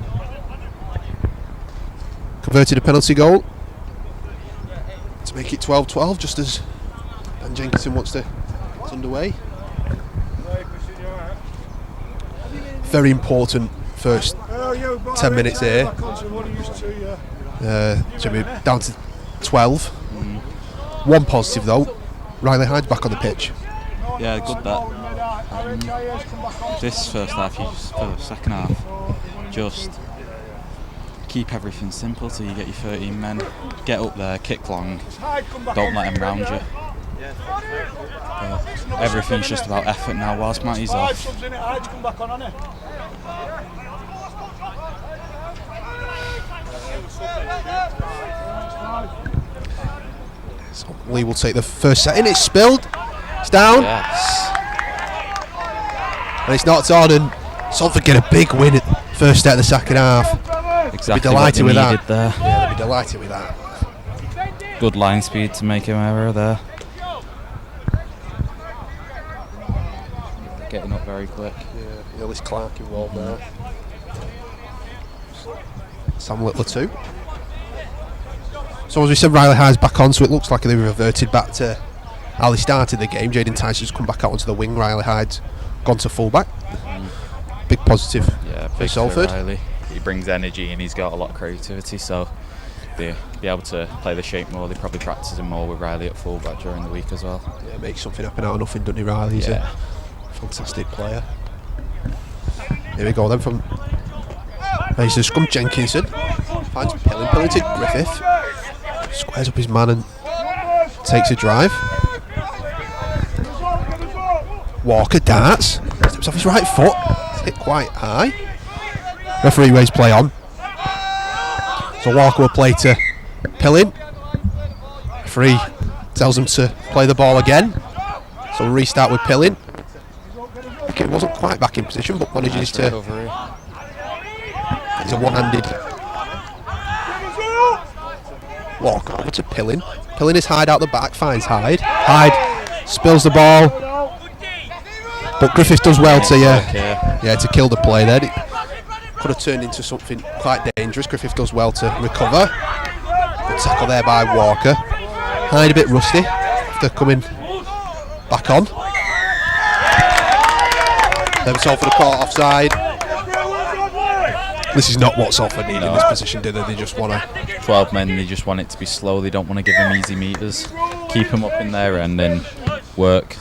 Speaker 2: converted a penalty goal to make it 12-12, just as Ben Jenkinson wants to. It's underway. Very important first 10 minutes here. Should be down to 12. One positive though, Riley Hyde's back on the pitch.
Speaker 5: Yeah, good that. This first half, second half, just keep everything simple till you get your 13 men. Get up there, kick long, don't let them round you. Everything's just about effort now whilst Matty's off.
Speaker 2: So Leigh will take the first set in. It's spilled. It's down.
Speaker 5: Yes.
Speaker 2: And it's knocked on, and Salford get a big win at first set of the second half.
Speaker 5: Exactly.
Speaker 2: Be delighted with that.
Speaker 5: There.
Speaker 2: Yeah, they'll be delighted with that.
Speaker 5: Good line speed to make him error there. Getting up very quick.
Speaker 2: Yeah, Ellis Clark involved there. Sam Littler too. So as we said, Riley Hyde's back on, so it looks like they reverted back to how they started the game. Jaden Tyson's come back out onto the wing. Riley Hyde's gone to full back. Big positive for Salford.
Speaker 5: Riley. He brings energy and he's got a lot of creativity, so they'll be able to play the shape more. They probably practice him more with Riley at full back during the week as well. Yeah,
Speaker 2: makes something happen out of nothing, doesn't he, Riley? He's a fantastic player. Here we go then from Mason Scrum. Jenkinson finds Pilling to Griffith. Squares up his man and takes a drive. Walker darts, steps off his right foot. It's hit quite high. Referee waves play on. So Walker will play to Pilling. Referee tells him to play the ball again. So we'll restart with Pilling. Okay, wasn't quite back in position, but manages to. It's a one-handed. Walker over to Pilling. Pilling is Hyde out the back, finds Hyde. Hyde spills the ball, but Griffith does well to kill the play there. It could have turned into something quite dangerous. Griffith does well to recover. Good tackle there by Walker. Hyde a bit rusty after coming back on. Then Salford caught offside. This is not what Salford need in this position, do they? They just want to
Speaker 5: 12 men, they just want it to be slow. They don't want to give them easy meters. Keep them up in there and then work.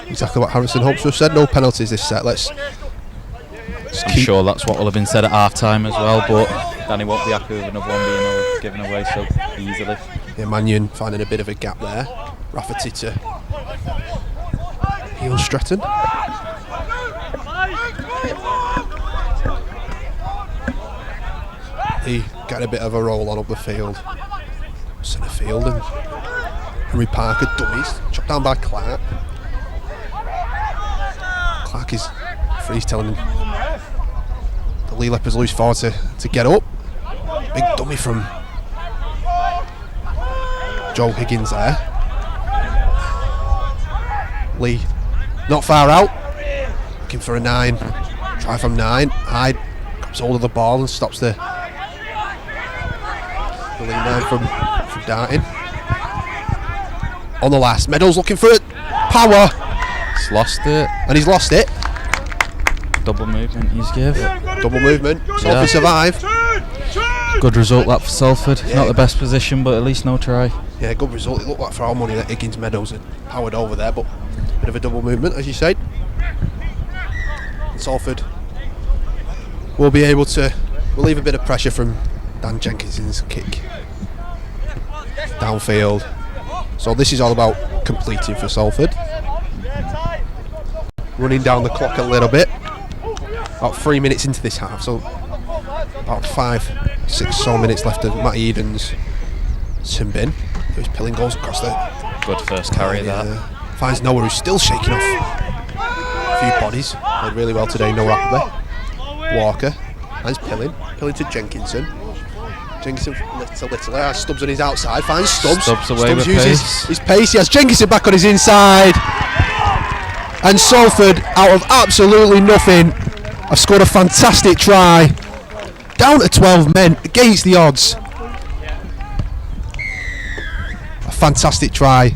Speaker 2: Exactly what Harrison hopes to have said. No penalties this set.
Speaker 5: I'm sure that's what will have been said at half time as well, but Danny won't be happy with another one being given away so easily.
Speaker 2: Yeah, Mannion finding a bit of a gap there. Rafferty to Heel Stretton. He got a bit of a roll on up the field. Centre field, and Henry Parker dummies. Chopped down by Clark. Clark is freeze telling the Leigh Leopards loose forward to get up. Big dummy from Joe Higgins there. Leigh not far out, looking for a 9. Try from 9. Hyde grabs hold of the ball and stops the Leigh 9 from darting. On the last, Meadows looking for it. Power.
Speaker 5: He's lost it.
Speaker 2: And he's lost it.
Speaker 5: Double movement he's give.
Speaker 2: Double movement. Salford survive.
Speaker 5: Good result that for Salford. Not the best position, but at least no try.
Speaker 2: Yeah, good result. It looked like for our money that Higgins Meadows had powered over there, but a bit of a double movement, as you said. And Salford will be able to We'll leave a bit of pressure from Dan Jenkinson's kick downfield. So this is all about completing for Salford. Running down the clock a little bit. About 3 minutes into this half, so about 5-6 so minutes left of Matt Eden's sin bin. Who's pilling goals across there.
Speaker 5: Good first carry that.
Speaker 2: Finds Noah, who's still shaking off a few bodies. Played really well today, Noah Appley. Walker. Finds Pilling to Jenkinson. Jenkinson little. Stubbs on his outside. Finds Stubbs.
Speaker 5: Stubbs
Speaker 2: uses his pace. He has Jenkinson back on his inside. And Salford, out of absolutely nothing, have scored a fantastic try. Down to 12 men against the odds. A fantastic try.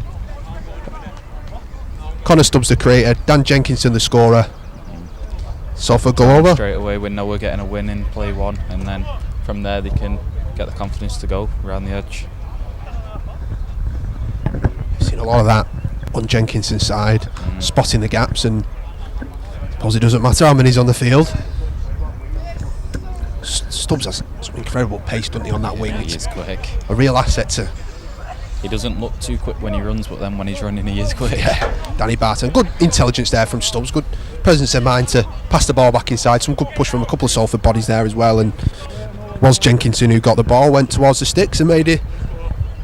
Speaker 2: Connor Stubbs the creator, Dan Jenkinson the scorer. Salford go over.
Speaker 5: Straight away we know we're getting a win in play one, and then from there they can get the confidence to go around the edge.
Speaker 2: Seen a lot of that on Jenkinson's side, spotting the gaps, and I suppose it doesn't matter how many's on the field. Stubbs has some incredible pace, doesn't he, on that wing?
Speaker 5: Yeah, he is quick.
Speaker 2: A real asset to...
Speaker 5: He doesn't look too quick when he runs, but then when he's running he is quick.
Speaker 2: Yeah, Danny Barton. Good intelligence there from Stubbs, good presence of mind to pass the ball back inside. Some good push from a couple of Salford bodies there as well, and was Jenkinson who got the ball, went towards the sticks and made it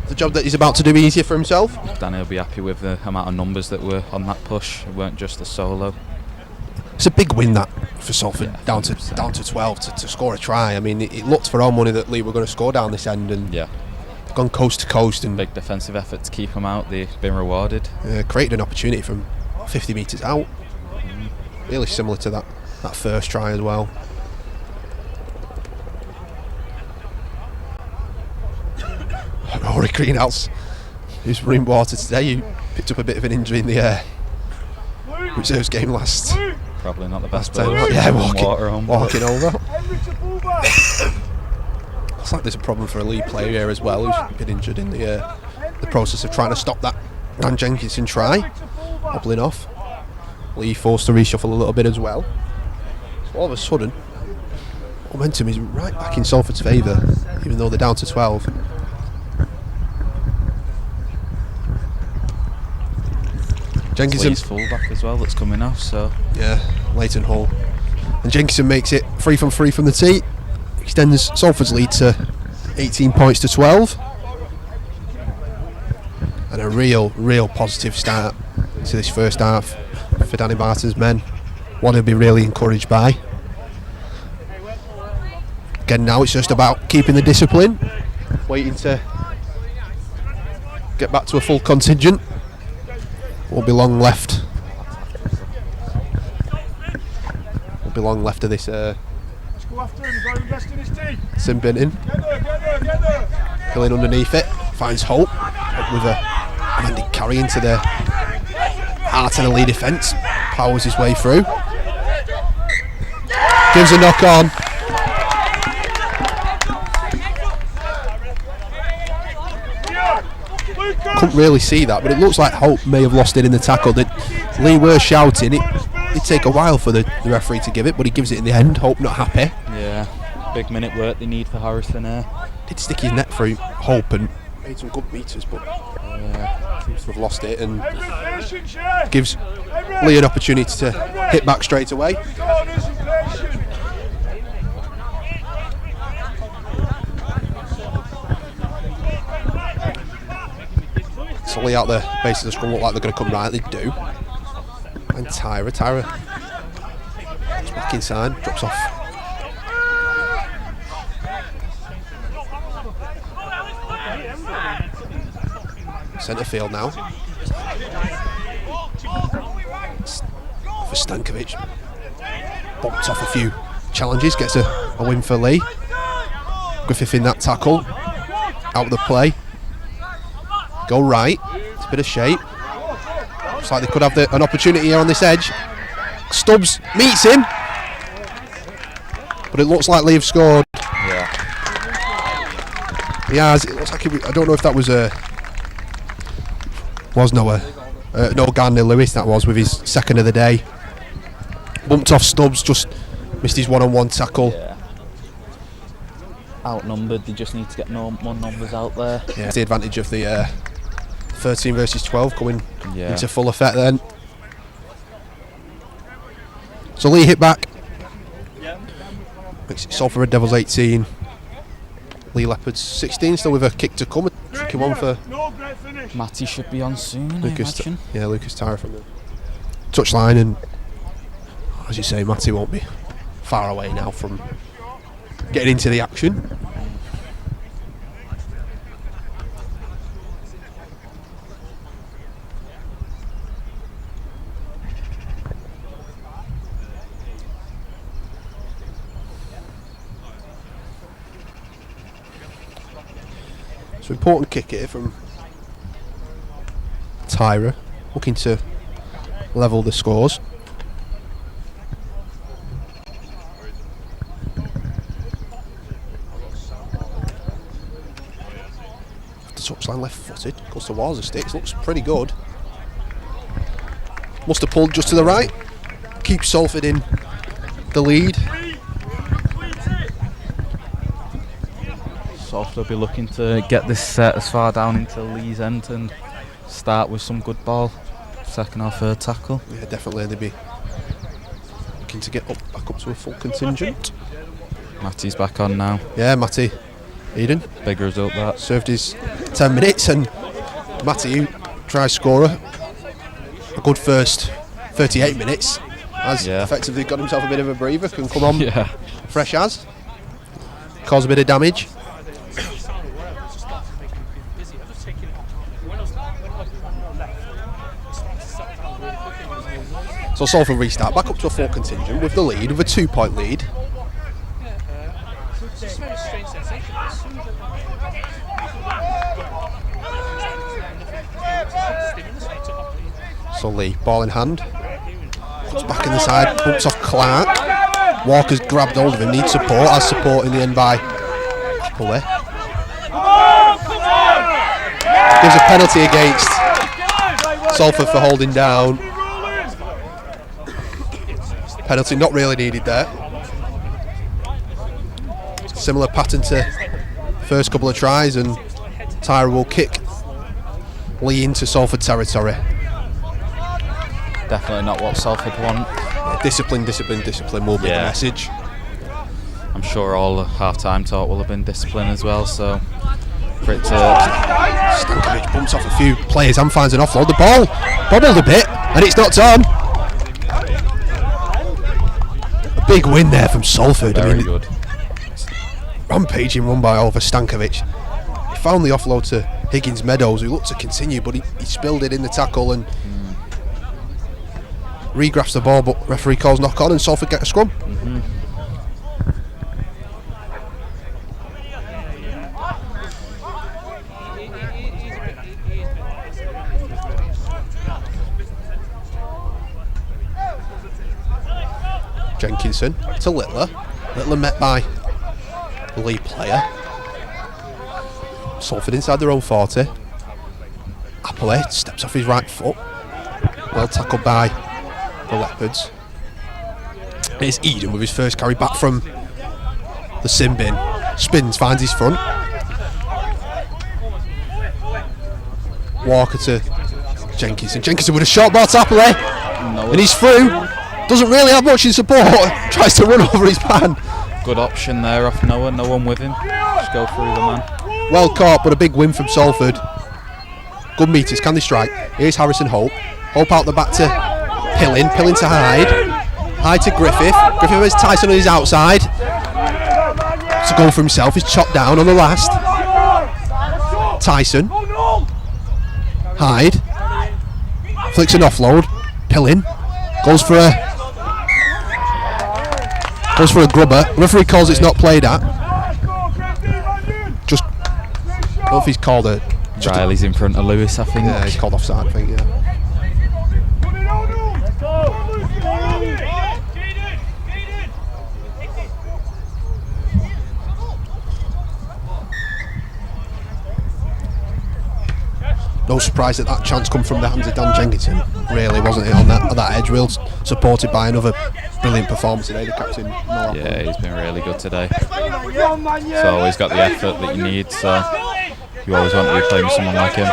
Speaker 2: the job that he's about to do easier for himself.
Speaker 5: Danny will be happy with the amount of numbers that were on that push. It weren't just a solo.
Speaker 2: It's a big win that for Salford,
Speaker 5: Yeah,
Speaker 2: down to 12 to score a try. I mean, it looked for our money that Leigh were going to score down this end, and
Speaker 5: Yeah,
Speaker 2: gone coast to coast and
Speaker 5: big defensive effort to keep them out. They've been rewarded.
Speaker 2: created an opportunity from 50 metres out. Really similar to that first try as well. Rory Greenhouse, who's running water today, who picked up a bit of an injury in the reserves game last
Speaker 5: Probably not the best
Speaker 2: time.
Speaker 5: player.
Speaker 2: Yeah, walking over. Looks like there's a problem for a Leigh player here as well, who's been injured in the process of trying to stop that Dan Jenkinson try, hobbling off. Leigh forced to reshuffle a little bit as well. So all of a sudden, momentum is right back in Salford's favour, even though they're down to 12. Jenkinson,
Speaker 5: Lee's fullback as well that's coming off, so
Speaker 2: yeah, Leighton Hall. And Jenkinson makes it 3 from 3 from the tee. Extends Salford's lead to 18 points to 12. And a real positive start to this first half for Danny Barton's men. One to be really encouraged by. Again, now it's just about keeping the discipline, waiting to get back to a full contingent. Won't be long left. Won't be long left of this sim binning. Killing underneath it, finds Hope with a landing carry into the heart of the Leigh defence. Powers his way through. Gives a knock on. Couldn't really see that, but it looks like Hope may have lost it in the tackle. That Leigh were shouting. It'd take a while for the referee to give it, but he gives it in the end. Hope not happy.
Speaker 5: yeah, big minute work they need for Harrison there.
Speaker 2: Did stick his neck through Hope and made some good meters, but seems to have lost it, and gives Leigh an opportunity to hit back straight away. So Leigh out the base of the scrum look like they're going to come right. They do. And Tyra goes back inside, drops off. Centre field now. For Stankovic. Bumped off a few challenges, gets a win for Leigh. Griffith in that tackle. Out of the play. Go right. It's a bit of shape. Looks like they could have an opportunity here on this edge. Stubbs meets him. But it looks like Leigh have scored.
Speaker 5: Yeah.
Speaker 2: He has. It looks like I don't know if that was Noah. No, Gardner Lewis that was, with his second of the day. Bumped off Stubbs, just missed his one-on-one tackle.
Speaker 5: Yeah. outnumbered. They just need to get more numbers out there.
Speaker 2: Yeah, it's the advantage of the 13 versus 12 coming
Speaker 5: Yeah.
Speaker 2: into full effect then. So Leigh hit back. Makes it Salford Red Devils 18. Leigh Leopards 16, still with a kick to come. A tricky one for
Speaker 5: Matty should be on soon,
Speaker 2: Lucas.
Speaker 5: I imagine.
Speaker 2: Yeah, Lucas Tyra from the touchline, and as you say, Matty won't be far away now from getting into the action. So important kick here from Tyra, looking to level the scores. The touchline left footed, goes towards the sticks, looks pretty good. Must have pulled just to the right, keeps Salford in the lead.
Speaker 5: Salford will be looking to get this set as far down into Leigh's end and start with some good ball. Second or third tackle.
Speaker 2: Yeah, definitely they'll be looking to get back up to a full contingent.
Speaker 5: Matty's back on now.
Speaker 2: Yeah, Matty Eden
Speaker 5: Big result that.
Speaker 2: served his 10 minutes, and Matty, try scorer, a good first 38 minutes, has effectively got himself a bit of a breather, can come on fresh as, cause a bit of damage. So Salford restart, back up to a full contingent with the lead, with a 2-point lead.
Speaker 4: It's a very strange sensation. As soon as
Speaker 2: So Leigh, ball in hand, puts back in the side, bumps off Clark. Walker's grabbed hold of him, needs support, has support in the end by Appley. Gives a penalty against Salford for holding down. Penalty not really needed there. Similar pattern to first couple of tries, and Tyra will kick Leigh into Salford territory.
Speaker 5: Definitely not what Salford want.
Speaker 2: Discipline, discipline, discipline will be the message.
Speaker 5: I'm sure all the half-time talk will have been discipline as well, so for it to...
Speaker 2: Stankovic bumps off a few players and finds an offload. The ball bobbled a bit and it's knocked on. A big win there from Salford.
Speaker 5: Very good.
Speaker 2: Rampaging run by Oliver Stankovic. He found the offload to Higgins Meadows, who looked to continue, but he spilled it in the tackle and regrafts the ball, but referee calls knock on and Salford get a scrum. Jenkinson to Littler. Littler met by the Leigh player. Salford inside their own 40. Appley steps off his right foot. Well tackled by the Leopards. It's Eden with his first carry back from the sin bin. Spins, finds his front. Walker to Jenkinson. Jenkinson with a short ball to Appley. And he's through. Doesn't really have much in support. Tries to run over his man.
Speaker 5: Good option there off Noah. No one with him. Just go through the man.
Speaker 2: Well caught, but a big win from Salford. Good meters. Can they strike? Here's Harrison Hope. Hope out the back to Pillin. Pillin to Hyde. Hyde to Griffith. Griffith has Tyson on his outside. To go for himself. He's chopped down on the last. Tyson. Hyde. Flicks an offload. Pillin. Goes for a grubber. Referee calls it's not played at. Just, I don't know if he's called a...
Speaker 5: Riley's in front of Lewis, I think.
Speaker 2: Yeah, he's called offside, I think, yeah. No was surprised that that chance come from the hands of Dan Jenkinson, really, wasn't it, on that edge. Real supported by another brilliant performance today, the captain.
Speaker 5: Yeah, he's been really good today. So he's got the effort that you need, so you always want to be playing with someone like him.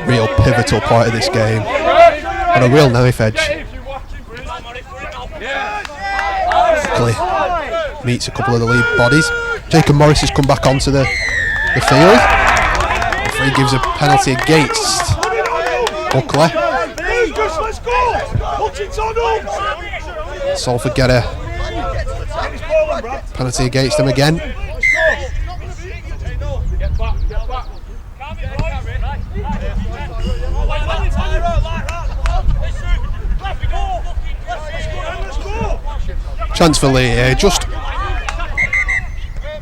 Speaker 2: Real pivotal point of this game. And a real knife edge. Quickly meets a couple of the lead bodies. Jacob Morris has come back onto the field. Referee gives a penalty against Buckley. Salford get a penalty against them again. Chance for Leigh here, just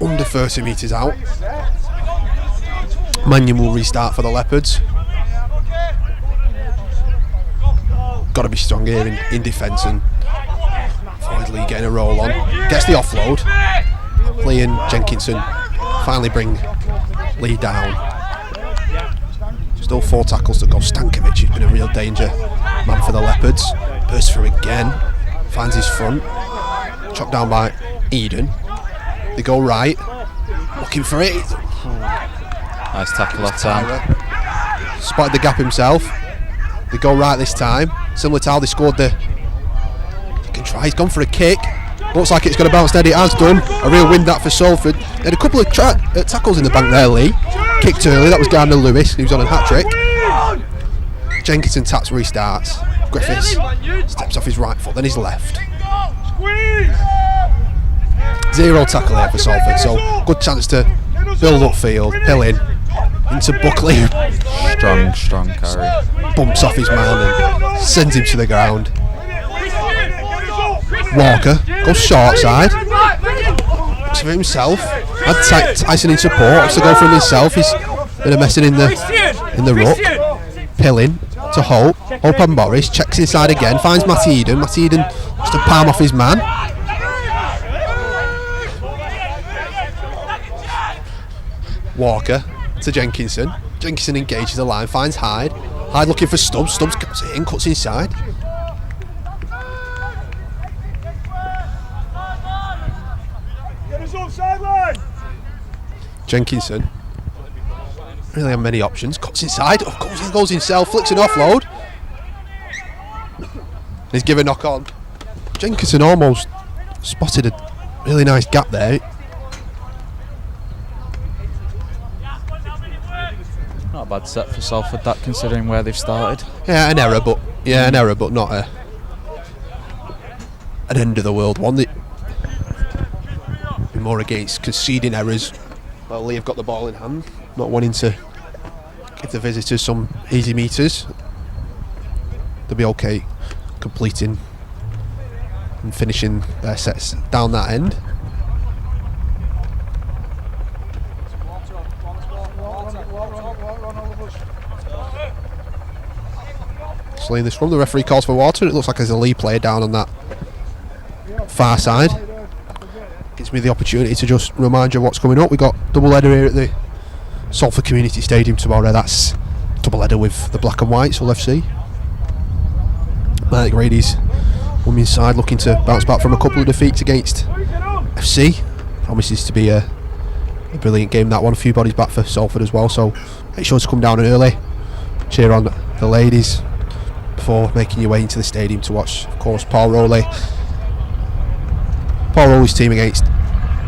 Speaker 2: under 30 metres out. Mannion will restart for the Leopards. Got to be strong here in defence and avoid Leigh getting a roll on. Gets the offload. Leigh and Jenkinson finally bring Leigh down. Still 4 tackles to go. Stankovic has been a real danger man for the Leopards. Bursts through again. Finds his front. Chopped down by Eden. They go right. Looking for it.
Speaker 5: Nice tackle off time.
Speaker 2: Spotted the gap himself. They go right this time. Similar to how they scored the... He can try. He's gone for a kick. Looks like it's going to bounce dead. It has done. A real win that for Salford. They had a couple of tackles in the bank there, Leigh. Kicked early. That was Gardner Lewis, who's on a hat-trick. Jenkinson taps, restarts. Griffiths steps off his right foot, then his left. 0 tackle here for Salford, so good chance to build up field. Pilling into Buckley.
Speaker 5: Strong carry.
Speaker 2: Bumps off his man and sends him to the ground. Walker goes short side. Looks for himself. Had Tyson in support. Wants to go for him himself. He's been a messing in the ruck. Pilling to Hope. Hope and Morris checks inside again. Finds Matt Eden. Matt Eden just to palm off his man. Walker to Jenkinson. Jenkinson engages the line. Finds Hyde. Hyde looking for Stubbs. Stubbs cuts it in. Cuts inside. Jenkinson really have many options. Cuts inside. Oh, goes himself. Flicks an offload. He's given a knock on. Jenkinson almost spotted a really nice gap there.
Speaker 5: Not a bad set for Salford, that, considering where they've started.
Speaker 2: Yeah, an error, but not an end of the world one. Be more against conceding errors. Well, Leigh have got the ball in hand, not wanting to give the visitors some easy meters. They'll be okay completing and finishing their sets down that end. Slowing this from the referee calls for water. It looks like there's a Leigh player down on that far side. Gives me the opportunity to just remind you of what's coming up. We've got double header here at the Salford Community Stadium tomorrow. That's double header with the black and whites, Hull FC. Mike Grady's women's side looking to bounce back from a couple of defeats against FC. Promises to be a brilliant game, that one. A few bodies back for Salford as well, so make sure to come down early, cheer on the ladies before making your way into the stadium to watch, of course, Paul Rowley's team against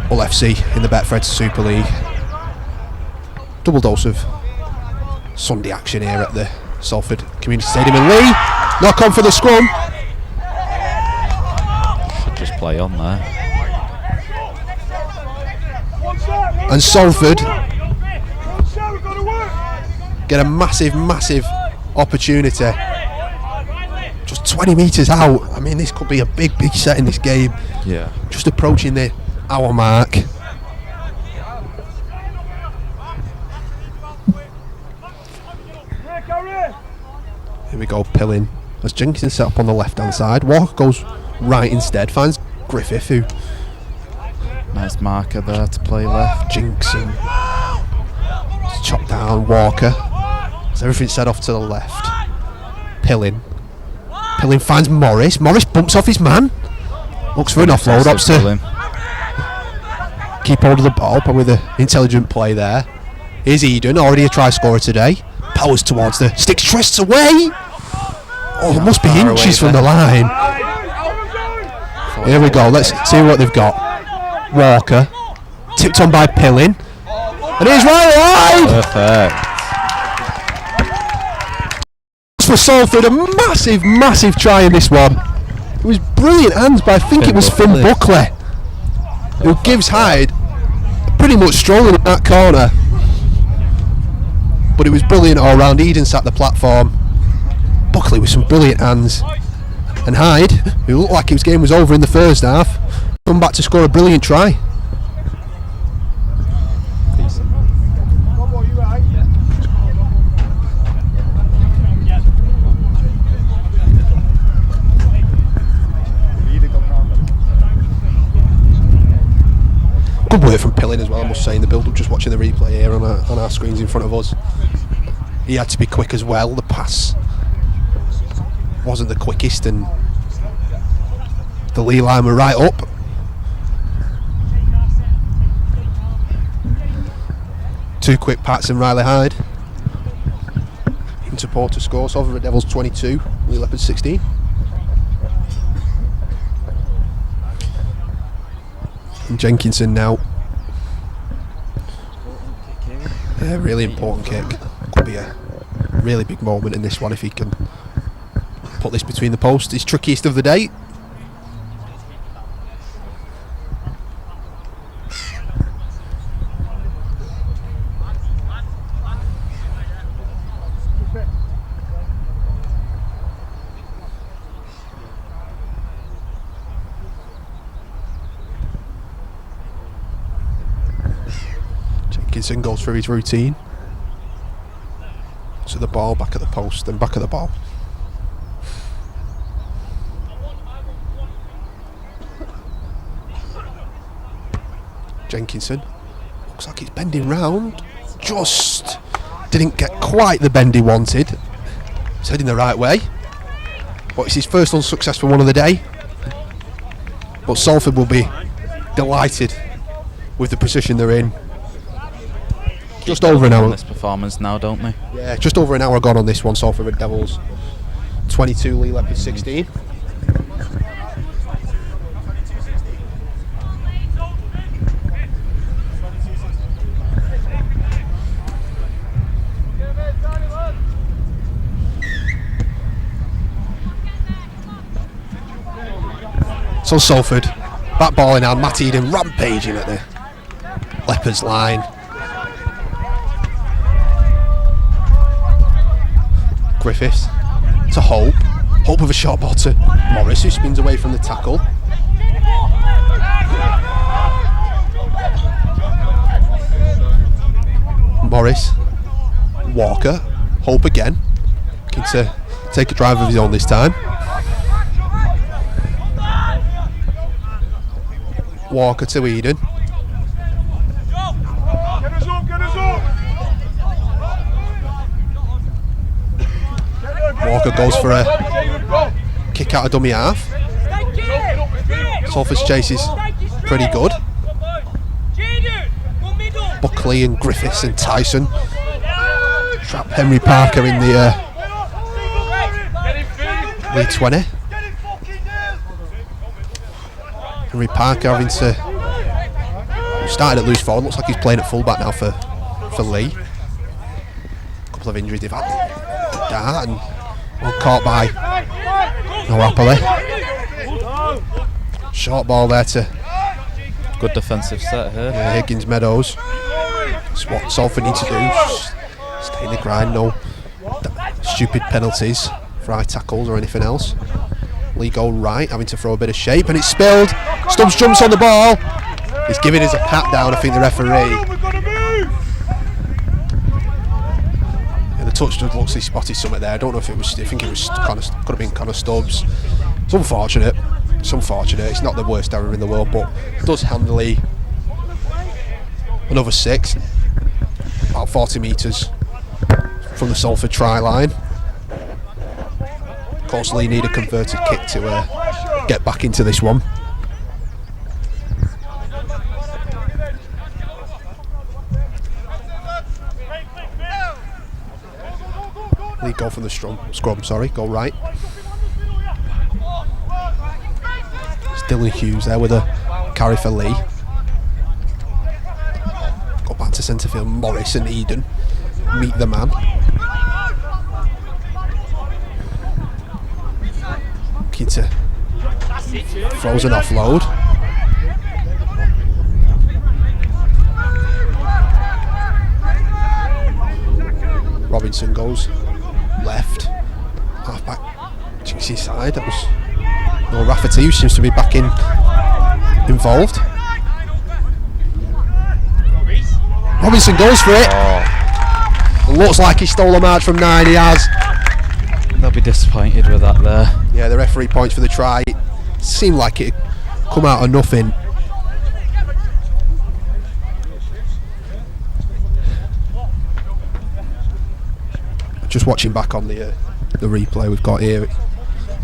Speaker 2: Hull FC in the Betfred Super League. Double dose of Sunday action here at the Salford Community Stadium. And Leigh, knock on for the scrum.
Speaker 5: Should just play on there.
Speaker 2: And Salford get a massive opportunity. Just 20 metres out. I mean, this could be a big set in this game.
Speaker 5: Yeah.
Speaker 2: Just approaching the hour mark. Here we go, Pilling. As Jenkinson set up on the left hand side. Walker goes right instead. Finds Griffith, who...
Speaker 5: Nice marker there to play left.
Speaker 2: Jenkinson. Chopped down Walker. So everything's set off to the left. Pilling finds Morris. Morris bumps off his man. Looks for an offload. Opts to keep hold of the ball, but with an intelligent play there. Here's Eden, already a try scorer today. Powers towards the sticks, twists away. Oh, it must be inches from the line. Here we go, let's see what they've got. Walker, tipped on by Pilling. And here's wide!
Speaker 5: Perfect.
Speaker 2: For Salford, a massive try in this one. It was brilliant hands by, I think it was Finn Buckley, who gives Hyde pretty much strolling in that corner. But it was brilliant all round. Eden sat the platform. Buckley with some brilliant hands. And Hyde, who looked like his game was over in the first half, come back to score a brilliant try. Good work from Pilling as well, I must say, in the build-up, just watching the replay here on our screens in front of us. He had to be quick as well. The pass wasn't the quickest, and the Leigh line were right up. Two quick pats and Riley Hyde into Port to score. Salford Devils 22, Leigh Leopards 16. And Jenkinson now. A really important kick. Could be a really big moment in this one if he can put this between the posts. His trickiest of the day. Jenkinson goes through his routine. To the ball, back at the post, then back at the ball. Jenkinson looks like he's bending round. Just didn't get quite the bend he wanted. He's heading the right way, but it's his first unsuccessful one of the day. But Salford will be delighted with the position they're in. Just over an hour.
Speaker 5: This performance now, don't they?
Speaker 2: Yeah, just over an hour gone on this one. Salford Devils 22, Leigh Leopards 16. So Salford, back ball in hand. Matt Eden rampaging at the Leopards line. Griffiths to Hope. Hope with a short ball to Morris, who spins away from the tackle. Morris, Walker, Hope again, looking to take a drive of his own this time. Walker to Eden. Walker goes for a kick out of dummy half. Salford's chase is pretty good. Buckley and Griffiths and Tyson trap Henry Parker in the Leigh 20. Henry Parker having to started at loose forward. Looks like he's playing at fullback now for Leigh. A couple of injuries they've had. Dart and one caught by Norapoli. Short ball there to
Speaker 5: good defensive set here.
Speaker 2: Higgins Meadows. That's what Salford need to do. Just stay in the grind. No stupid penalties for high tackles or anything else. Leigh go right, having to throw a bit of shape, and it's spilled. Stubbs jumps on the ball. He's giving us a pat down, I think, the referee. The touch just looks he spotted something there. I don't know if it was. I think it was kind of could have been kind of Stubbs. It's unfortunate. It's unfortunate. It's not the worst error in the world, but it does handily another 6, about 40 metres from the Salford try line. Of course, Leigh need a converted kick to get back into this one. Leigh go from the scrum, sorry, go right. It's Dylan Hughes there with a carry for Leigh. Go back to centre field, Morris and Eden meet the man. Looking to throws an offload. Robinson goes left, half back, GC side. That was no Rafferty, who seems to be back involved. Robinson goes for it. Looks like he stole a march from 9. He has.
Speaker 5: They'll be disappointed with that there.
Speaker 2: Yeah, the referee points for the try. It seemed like it had come out of nothing. Just watching back on the replay we've got here,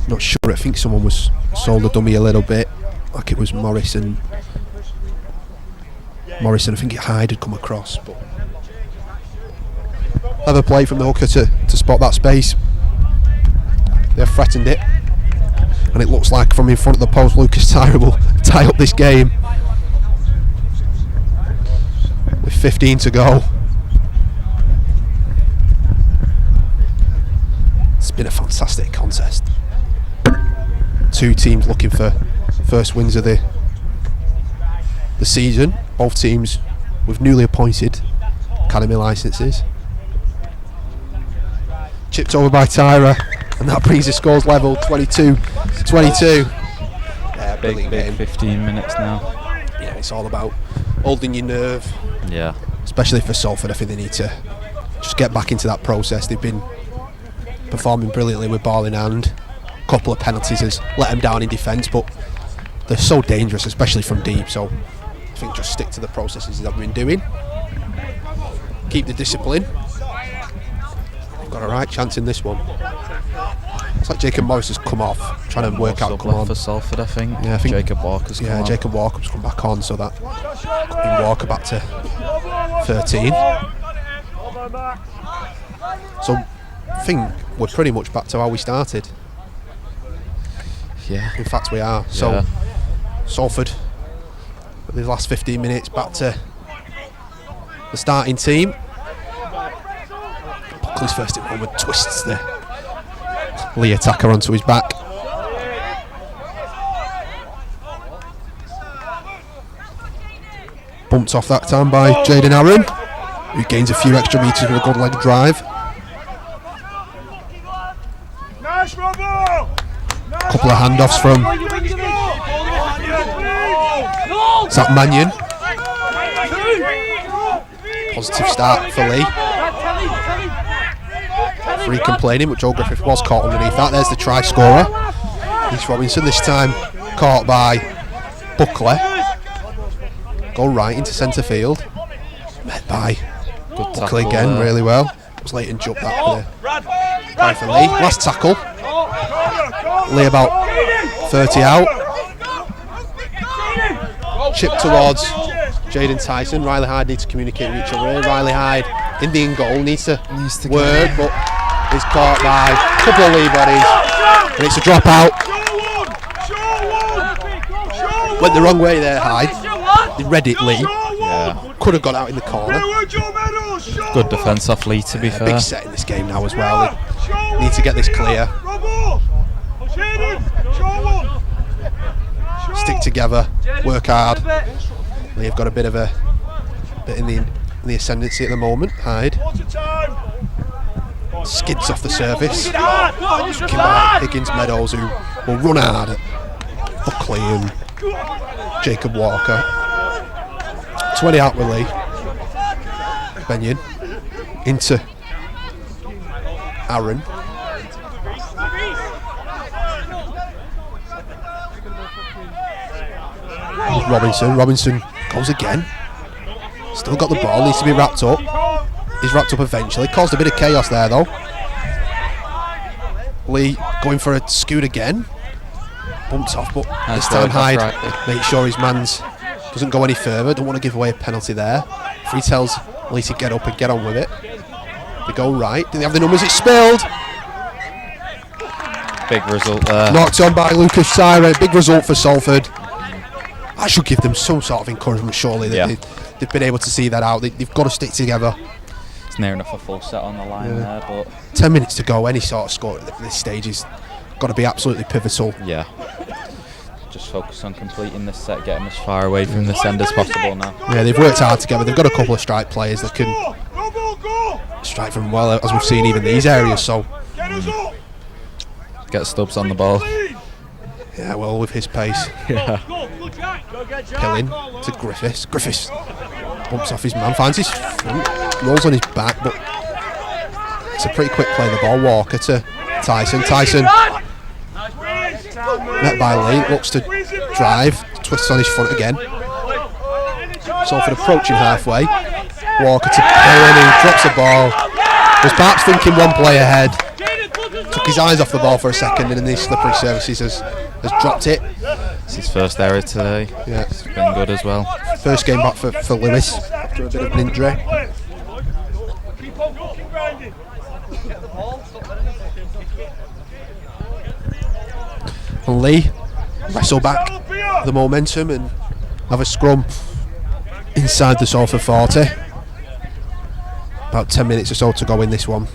Speaker 2: not sure, I think someone was sold the dummy a little bit, like it was Morrison, I think Hyde had come across, but clever play from the hooker to spot that space. They've threatened it, and it looks like from in front of the post Lucas Tyra will tie up this game with 15 to go. It's been a fantastic contest. Two teams looking for first wins of the season. Both teams with newly appointed academy licences. Chipped over by Tyra, and that brings the scores level 22-22. Yeah,
Speaker 5: Big
Speaker 2: game.
Speaker 5: 15 minutes now.
Speaker 2: Yeah, it's all about holding your nerve.
Speaker 5: Yeah.
Speaker 2: Especially for Salford, I think they need to just get back into that process. They've been performing brilliantly with ball in hand. A couple of penalties has let them down in defence, but they're so dangerous, especially from deep. So I think just stick to the processes that we've been doing. Keep the discipline. They've got a right chance in this one. It's like Jacob Morris has come off, trying to work out. Come on
Speaker 5: for Salford, I think.
Speaker 2: Yeah, I think
Speaker 5: Jacob Walker's come on.
Speaker 2: Jacob Walker's come back on, so that could be Walker back to 13. So I think we're pretty much back to how we started.
Speaker 5: Yeah.
Speaker 2: In fact, we are. So
Speaker 5: Yeah.
Speaker 2: Salford, the last 15 minutes, back to the starting team. Buckley's first in moment twists the Leigh attacker onto his back. Bumped off that time by Jaden Aaron, who gains a few extra metres with a good leg drive. Couple of handoffs from Zach Mannion. Positive start for Leigh. Free complaining, which Joe Griffith was caught underneath that. There's the try scorer. It's Robinson, this time caught by Buckley. Go right into centre field. Met by Buckley again, really well. It was Leighton jumped that with a try for Leigh. Last tackle. Leigh about 30 out. Chip towards Jaden Tyson. Riley Hyde needs to communicate with each other. Riley Hyde in the in goal needs to work, but is caught by a couple of Leigh bodies, and it's a drop out. Went the wrong way there, Hyde. They read it, Leigh.
Speaker 5: Yeah.
Speaker 2: Could have got out in the corner.
Speaker 5: Good defence off Leigh, to be fair.
Speaker 2: Big set in this game now as well. They need to get this clear. Stick together, work hard. Leigh have got a bit in the ascendancy at the moment. Hyde skids off the surface. Looking by Higgins Meadows, who will run hard at Buckley and Jacob Walker. 20 out with Leigh. Benyon into Aaron. Robinson goes again. Still got the ball, needs to be wrapped up. He's wrapped up eventually. Caused a bit of chaos there though. Leigh going for a scoot again. Bumps off, but this time Hyde makes sure his man's doesn't go any further. Don't want to give away a penalty there. Free tells Leigh to get up and get on with it. They go right. Do they have the numbers? It's spilled.
Speaker 5: Big result there.
Speaker 2: Knocked on by Lucas Tyra. Big result for Salford. I should give them some sort of encouragement, surely, that they've been able to see that out. They've got to stick together.
Speaker 5: It's near enough a full set on the line there, but
Speaker 2: 10 minutes to go. Any sort of score at this stage has got to be absolutely pivotal.
Speaker 5: yeah. Just focus on completing this set, getting as far away from this end as possible now.
Speaker 2: Yeah, they've worked hard together. They've got a couple of strike players that can strike from well, as we've seen even these areas. So
Speaker 5: Get Stubbs on the ball.
Speaker 2: yeah, well, with his pace.
Speaker 5: Yeah.
Speaker 2: Killing to Griffiths. Griffiths bumps off his man, finds his front, rolls on his back, but it's a pretty quick play the ball. Walker to Tyson. Tyson met by Leigh, looks to drive, twists on his front again. Salford approaching halfway. Walker to Penny, drops the ball. Was perhaps thinking one play ahead. Took his eyes off the ball for a second, and in these slippery surfaces has dropped it.
Speaker 5: It's his first error today.
Speaker 2: Yeah,
Speaker 5: It's been good as well.
Speaker 2: first game back for Lewis after a bit of an injury. And Leigh wrestle back the momentum and have a scrum inside the Salford 40. About 10 minutes or so to go in this one.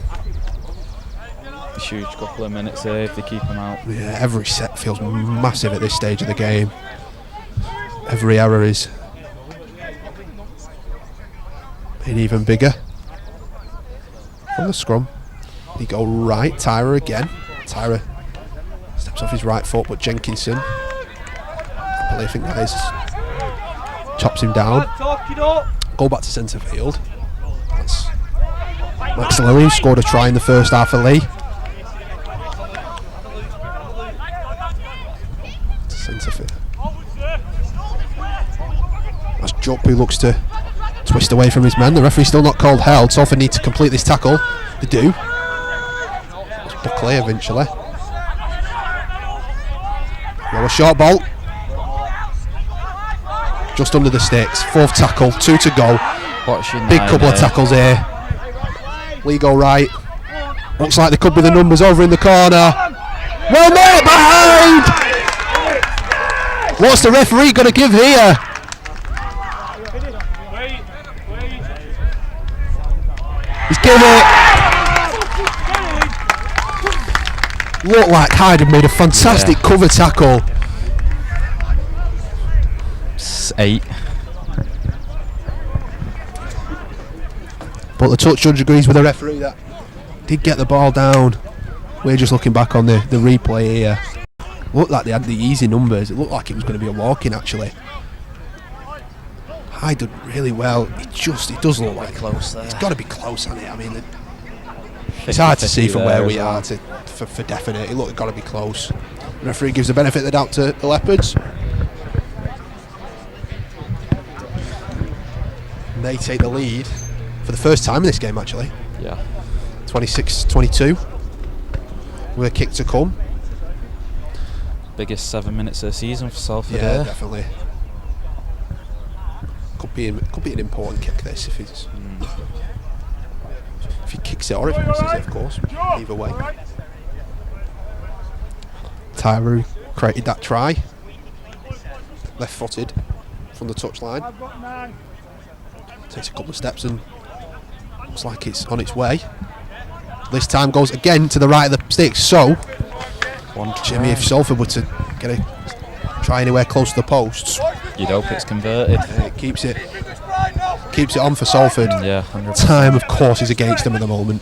Speaker 5: A huge couple of minutes here if they keep him out.
Speaker 2: Yeah, every set feels massive at this stage of the game. Every error is made even bigger. From the scrum, they go right. Tyra again. Tyra steps off his right foot, but Jenkinson, I think that is, chops him down. Go back to centre field. That's Max Lilly, who scored a try in the first half for Leigh. Centre field. That's Jupp, who looks to twist away from his man. The referee's still not called held. Salford need to complete this tackle. They do. It's Buckley eventually. Now a short ball. Just under the sticks. Fourth tackle, 2 to go. Big couple of tackles here. Leigh go right. Looks like they could be the numbers over in the corner. Well made behind! What's the referee going to give here? He's given it. Looked like Hyde had made a fantastic cover tackle.
Speaker 5: 8.
Speaker 2: But the touch judge agrees with the referee that did get the ball down. We're just looking back on the replay here. Looked like they had the easy numbers. It looked like it was going to be a walk-in actually. Hyde did really well. It does look like
Speaker 5: close there.
Speaker 2: It's got to be close on it. I mean, it's hard to see from where we are for definite. It looked got to be close. The referee gives the benefit of the doubt to the Leopards. And they take the lead for the first time in this game actually.
Speaker 5: Yeah.
Speaker 2: 26-22 with a kick to come.
Speaker 5: Biggest 7 minutes of the season for Salford.
Speaker 2: Yeah, definitely. Could be an important kick this if he kicks it or if he misses it, of course. Either way. Tyru created that try. Left footed from the touchline. Takes a couple of steps and looks like it's on its way. This time goes again to the right of the sticks. So, Jimmy, if Salford were to get a try anywhere close to the posts,
Speaker 5: You'd hope it's converted.
Speaker 2: it keeps it on for Salford.
Speaker 5: Yeah, 100%.
Speaker 2: Time, of course, is against them at the moment.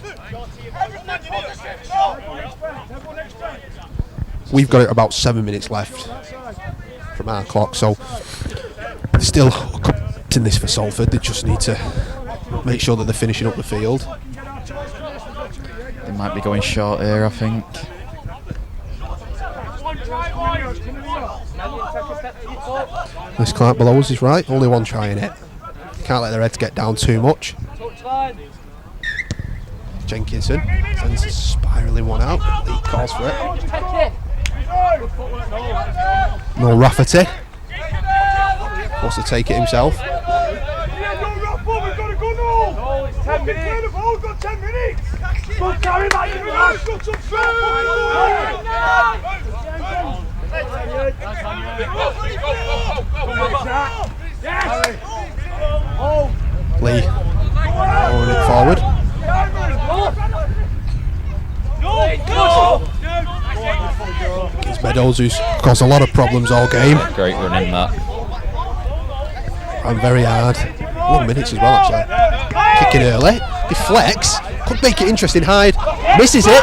Speaker 2: We've got about 7 minutes left from our clock, so still in this for Salford. They just need to make sure that they're finishing up the field.
Speaker 5: They might be going short here, I think.
Speaker 2: This clerk below us is right. Only one try in it. Can't let their heads get down too much. Jenkinson sends a spiralling one out. Leigh calls for it. No Rafferty. Wants to take it himself.
Speaker 6: We've got to go now. It's 10 minutes. We've got 10 minutes. Go carry that. Got some
Speaker 2: Leigh rolling it forward. It's Meadows, who's caused a lot of problems all game.
Speaker 5: Great running that.
Speaker 2: And very hard. Long minutes as well, actually. Kicking early. Deflects. Could make it interesting. Hyde misses it.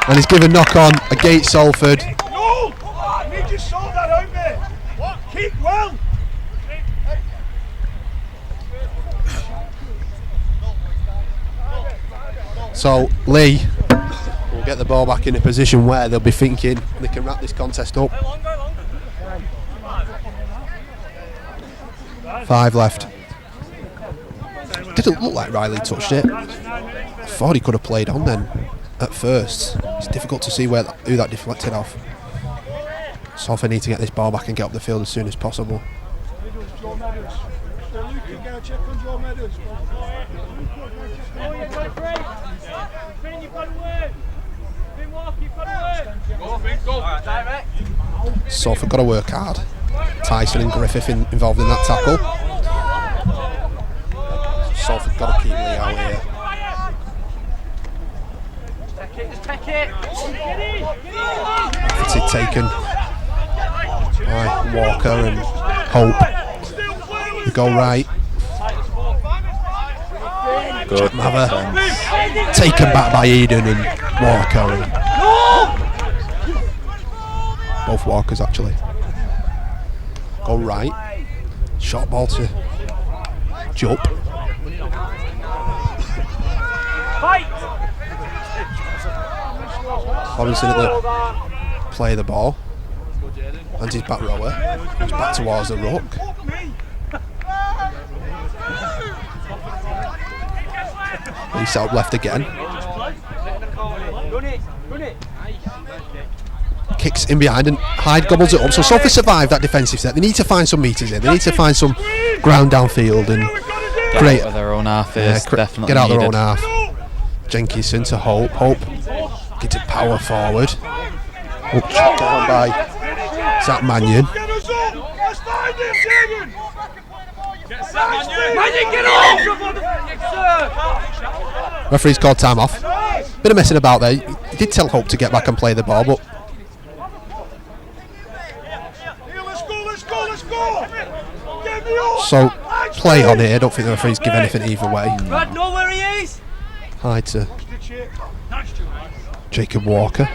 Speaker 2: And he's given knock on against Salford.
Speaker 6: No! I need you to sort that out, mate. Keep well.
Speaker 2: So Leigh will get the ball back in a position where they'll be thinking they can wrap this contest up. 5 left. Didn't look like Riley touched it. I thought he could have played on then at first. It's difficult to see who that deflected off. Salford need to get this ball back and get up the field as soon as possible. Salford got to work hard. Tyson and Griffith involved in that tackle. Salford got to keep Leigh out here. It's taken by Walker and Hope. We go right.
Speaker 5: Good.
Speaker 2: Mather taken back by Eden and Walker. And both Walkers actually. Go right. Short ball to Jupp. Robinson at the play the ball. And his back rower. He's back towards the ruck. He's out left again. Kicks in behind and Hyde gobbles it up. So Salford survived that defensive set. They need to find some meters here. They need to find some ground downfield and
Speaker 5: Get out of their own half is definitely
Speaker 2: get out of their own
Speaker 5: needed.
Speaker 2: half. Jenkinson to Hope. Hope gets it power forward. Hope chopped down by Zach Mannion. Referee's called time off. Bit of messing about there. He did tell Hope to get back and play the ball, but so play on here. I don't think the referee's give anything either way.
Speaker 4: Brad, know where he is.
Speaker 2: Hyde to Jacob Walker.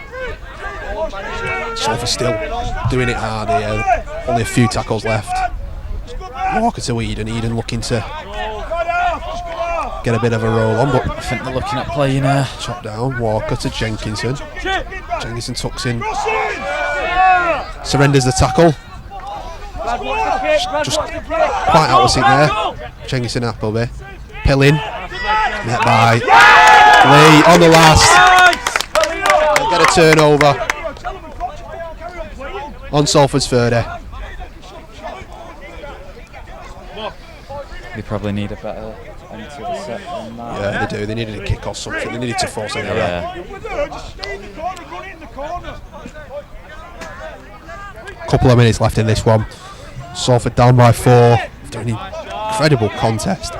Speaker 2: Salford still doing it hard here. Only a few tackles left. Walker to Eden. Eden looking to get a bit of a roll on, but
Speaker 5: I think they're looking at playing here.
Speaker 2: chop down. Walker to Jenkinson. Jenkinson tucks in. Surrenders the tackle. Just quite out of sync there. Jenkinson Appleby. Pilling. Met by Leigh on the last. They'll get a turnover on Salford's 30.
Speaker 5: They probably need a better end to the set than that.
Speaker 2: Yeah, they do. They needed a kick or something. They needed to force an error.
Speaker 5: Yeah.
Speaker 2: Couple of minutes left in this one. Salford down by 4 after an incredible contest.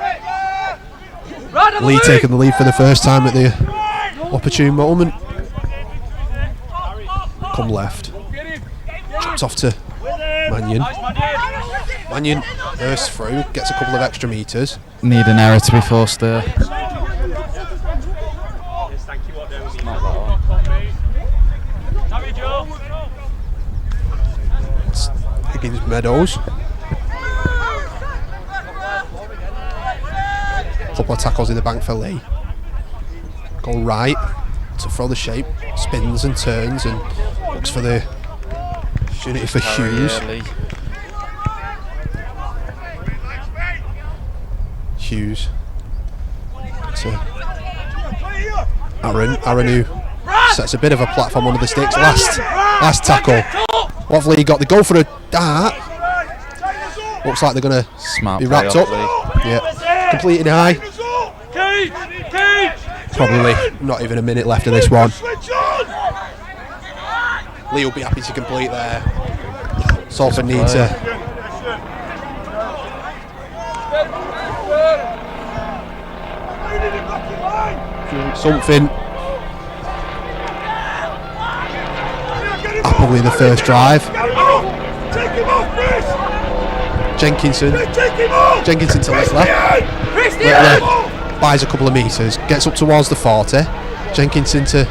Speaker 2: Leigh taking the lead for the first time at the opportune moment. Come left. Chops off to Mannion. Mannion bursts through, gets a couple of extra meters.
Speaker 5: Need an error to be forced there. Not that one.
Speaker 2: It's Higgins Meadows. Couple of tackles in the bank for Leigh. Go right to throw the shape, spins and turns and looks for the opportunity for Hughes.
Speaker 5: Early.
Speaker 2: Hughes to Aaron. Aaron who sets a bit of a platform under the sticks. Last tackle. What have Leigh got? They go for a dart. Looks like they're going to be wrapped up. Yeah, completed high. Probably not even a minute left of this one. Leigh will be happy to complete there. Salford need to. Something. Probably the first drive. Jenkinson to Littler. Littler buys a couple of metres, gets up towards the 40. Jenkinson to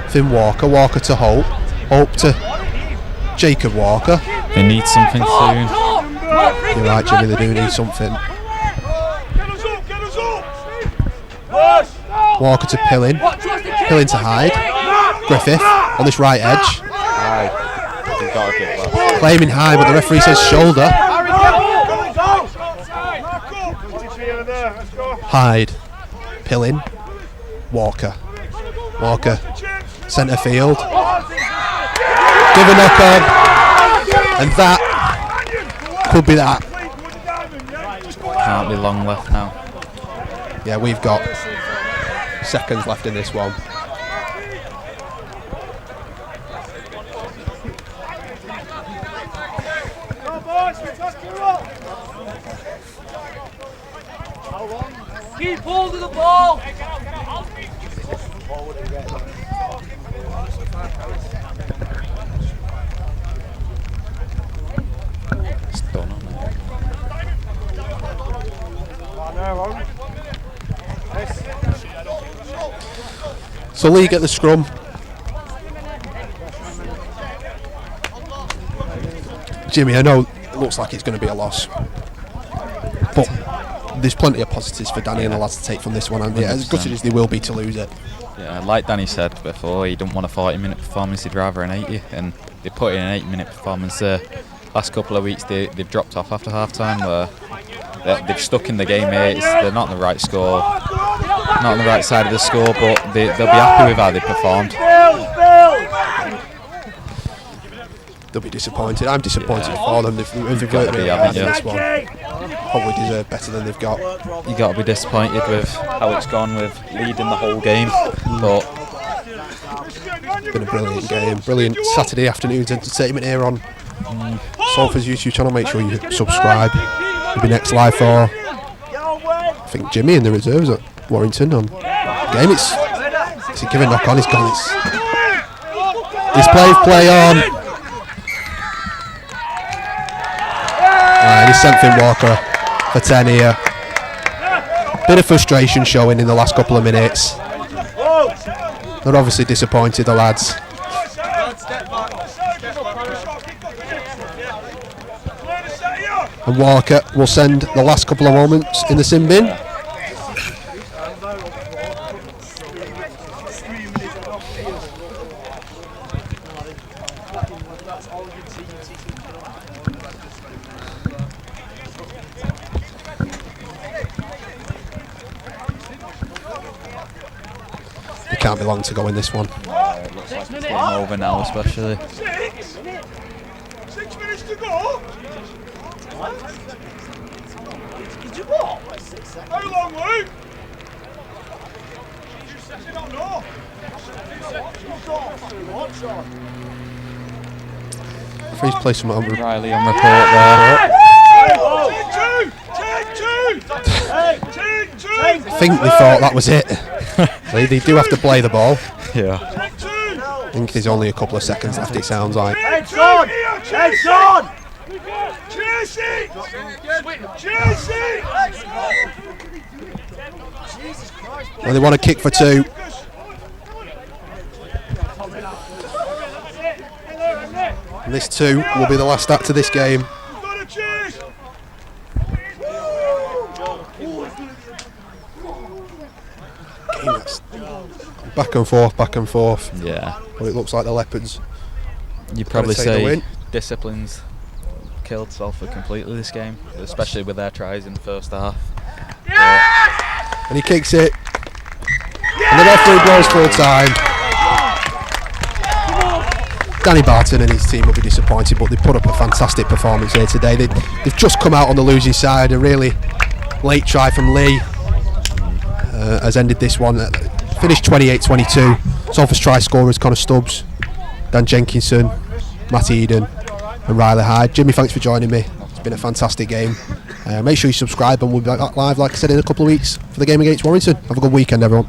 Speaker 2: Finn Walker. Walker to Hope. Hope to Jacob Walker.
Speaker 5: They need something soon.
Speaker 2: You're right, Jimmy, they do need something. Walker to Pillin. Pillin to Hyde. Griffith on this right edge. Claiming high, but the referee says shoulder. Hyde. Pillin. Walker. Walker. Centre field. Give a knock on. And that could be that.
Speaker 5: Can't be long left now.
Speaker 2: Yeah, we've got seconds left in this one.
Speaker 6: Keep hold of the ball.
Speaker 5: It's done, isn't it?
Speaker 2: So Leigh get the scrum. Jimmy, I know it looks like it's going to be a loss, but there's plenty of positives for Danny and the lads to take from this one, and as gutted as they will be to lose it.
Speaker 5: Yeah, like Danny said before, he don't want a 40-minute performance, he'd rather an 80, and they put in an 8-minute performance there. Last couple of weeks they've dropped off after half-time, where they've stuck in the game here. They're not on the right score, not on the right side of the score, but they'll be happy with how they performed.
Speaker 2: They'll be disappointed. I'm disappointed for them. They've worked really hard in this one. Probably deserve better than they've got.
Speaker 5: You got to be disappointed with how it's gone, with leading the whole game, but
Speaker 2: it's been a brilliant game. Brilliant Saturday afternoon's entertainment here on Salford's YouTube channel. Make sure you subscribe. We'll be next live for, I think, Jimmy in the reserves at Warrington on game. It's a give and knock on. It's gone. It's play on. He's sent Finn Walker for 10 here. Bit of frustration showing in the last couple of minutes. They're obviously disappointed, the lads. And Walker will send the last couple of moments in the sin bin. It can't be long to go in this one.
Speaker 5: it looks like it's game over now, especially.
Speaker 6: 6 minutes to go. How long, Luke? I don't know.
Speaker 2: Please play some on
Speaker 5: Riley on report there.
Speaker 6: Take two.
Speaker 2: I think they thought that was it. They do have to play the ball.
Speaker 5: Yeah.
Speaker 2: I think there's only a couple of seconds left, it sounds like.
Speaker 6: Heads on! Heads on! Chase it! Chase it!
Speaker 2: Well, they want to kick for two. And this two will be the last act of this game. Game that's back and forth.
Speaker 5: Yeah.
Speaker 2: But it looks like the Leopards.
Speaker 5: You'd probably
Speaker 2: take the
Speaker 5: say
Speaker 2: win.
Speaker 5: discipline's killed Salford completely this game, especially with their tries in the first half.
Speaker 2: And he kicks it. And the referee blows full time. Danny Barton and his team will be disappointed, but they put up a fantastic performance here today. They've just come out on the losing side. A really late try from Leigh has ended this one. Finished 28-22. Salford's try scorers Connor Stubbs, Dan Jenkinson, Matt Eden and Riley Hyde. Jimmy, thanks for joining me. It's been a fantastic game. Make sure you subscribe and we'll be back live, like I said, in a couple of weeks for the game against Warrington. Have a good weekend, everyone.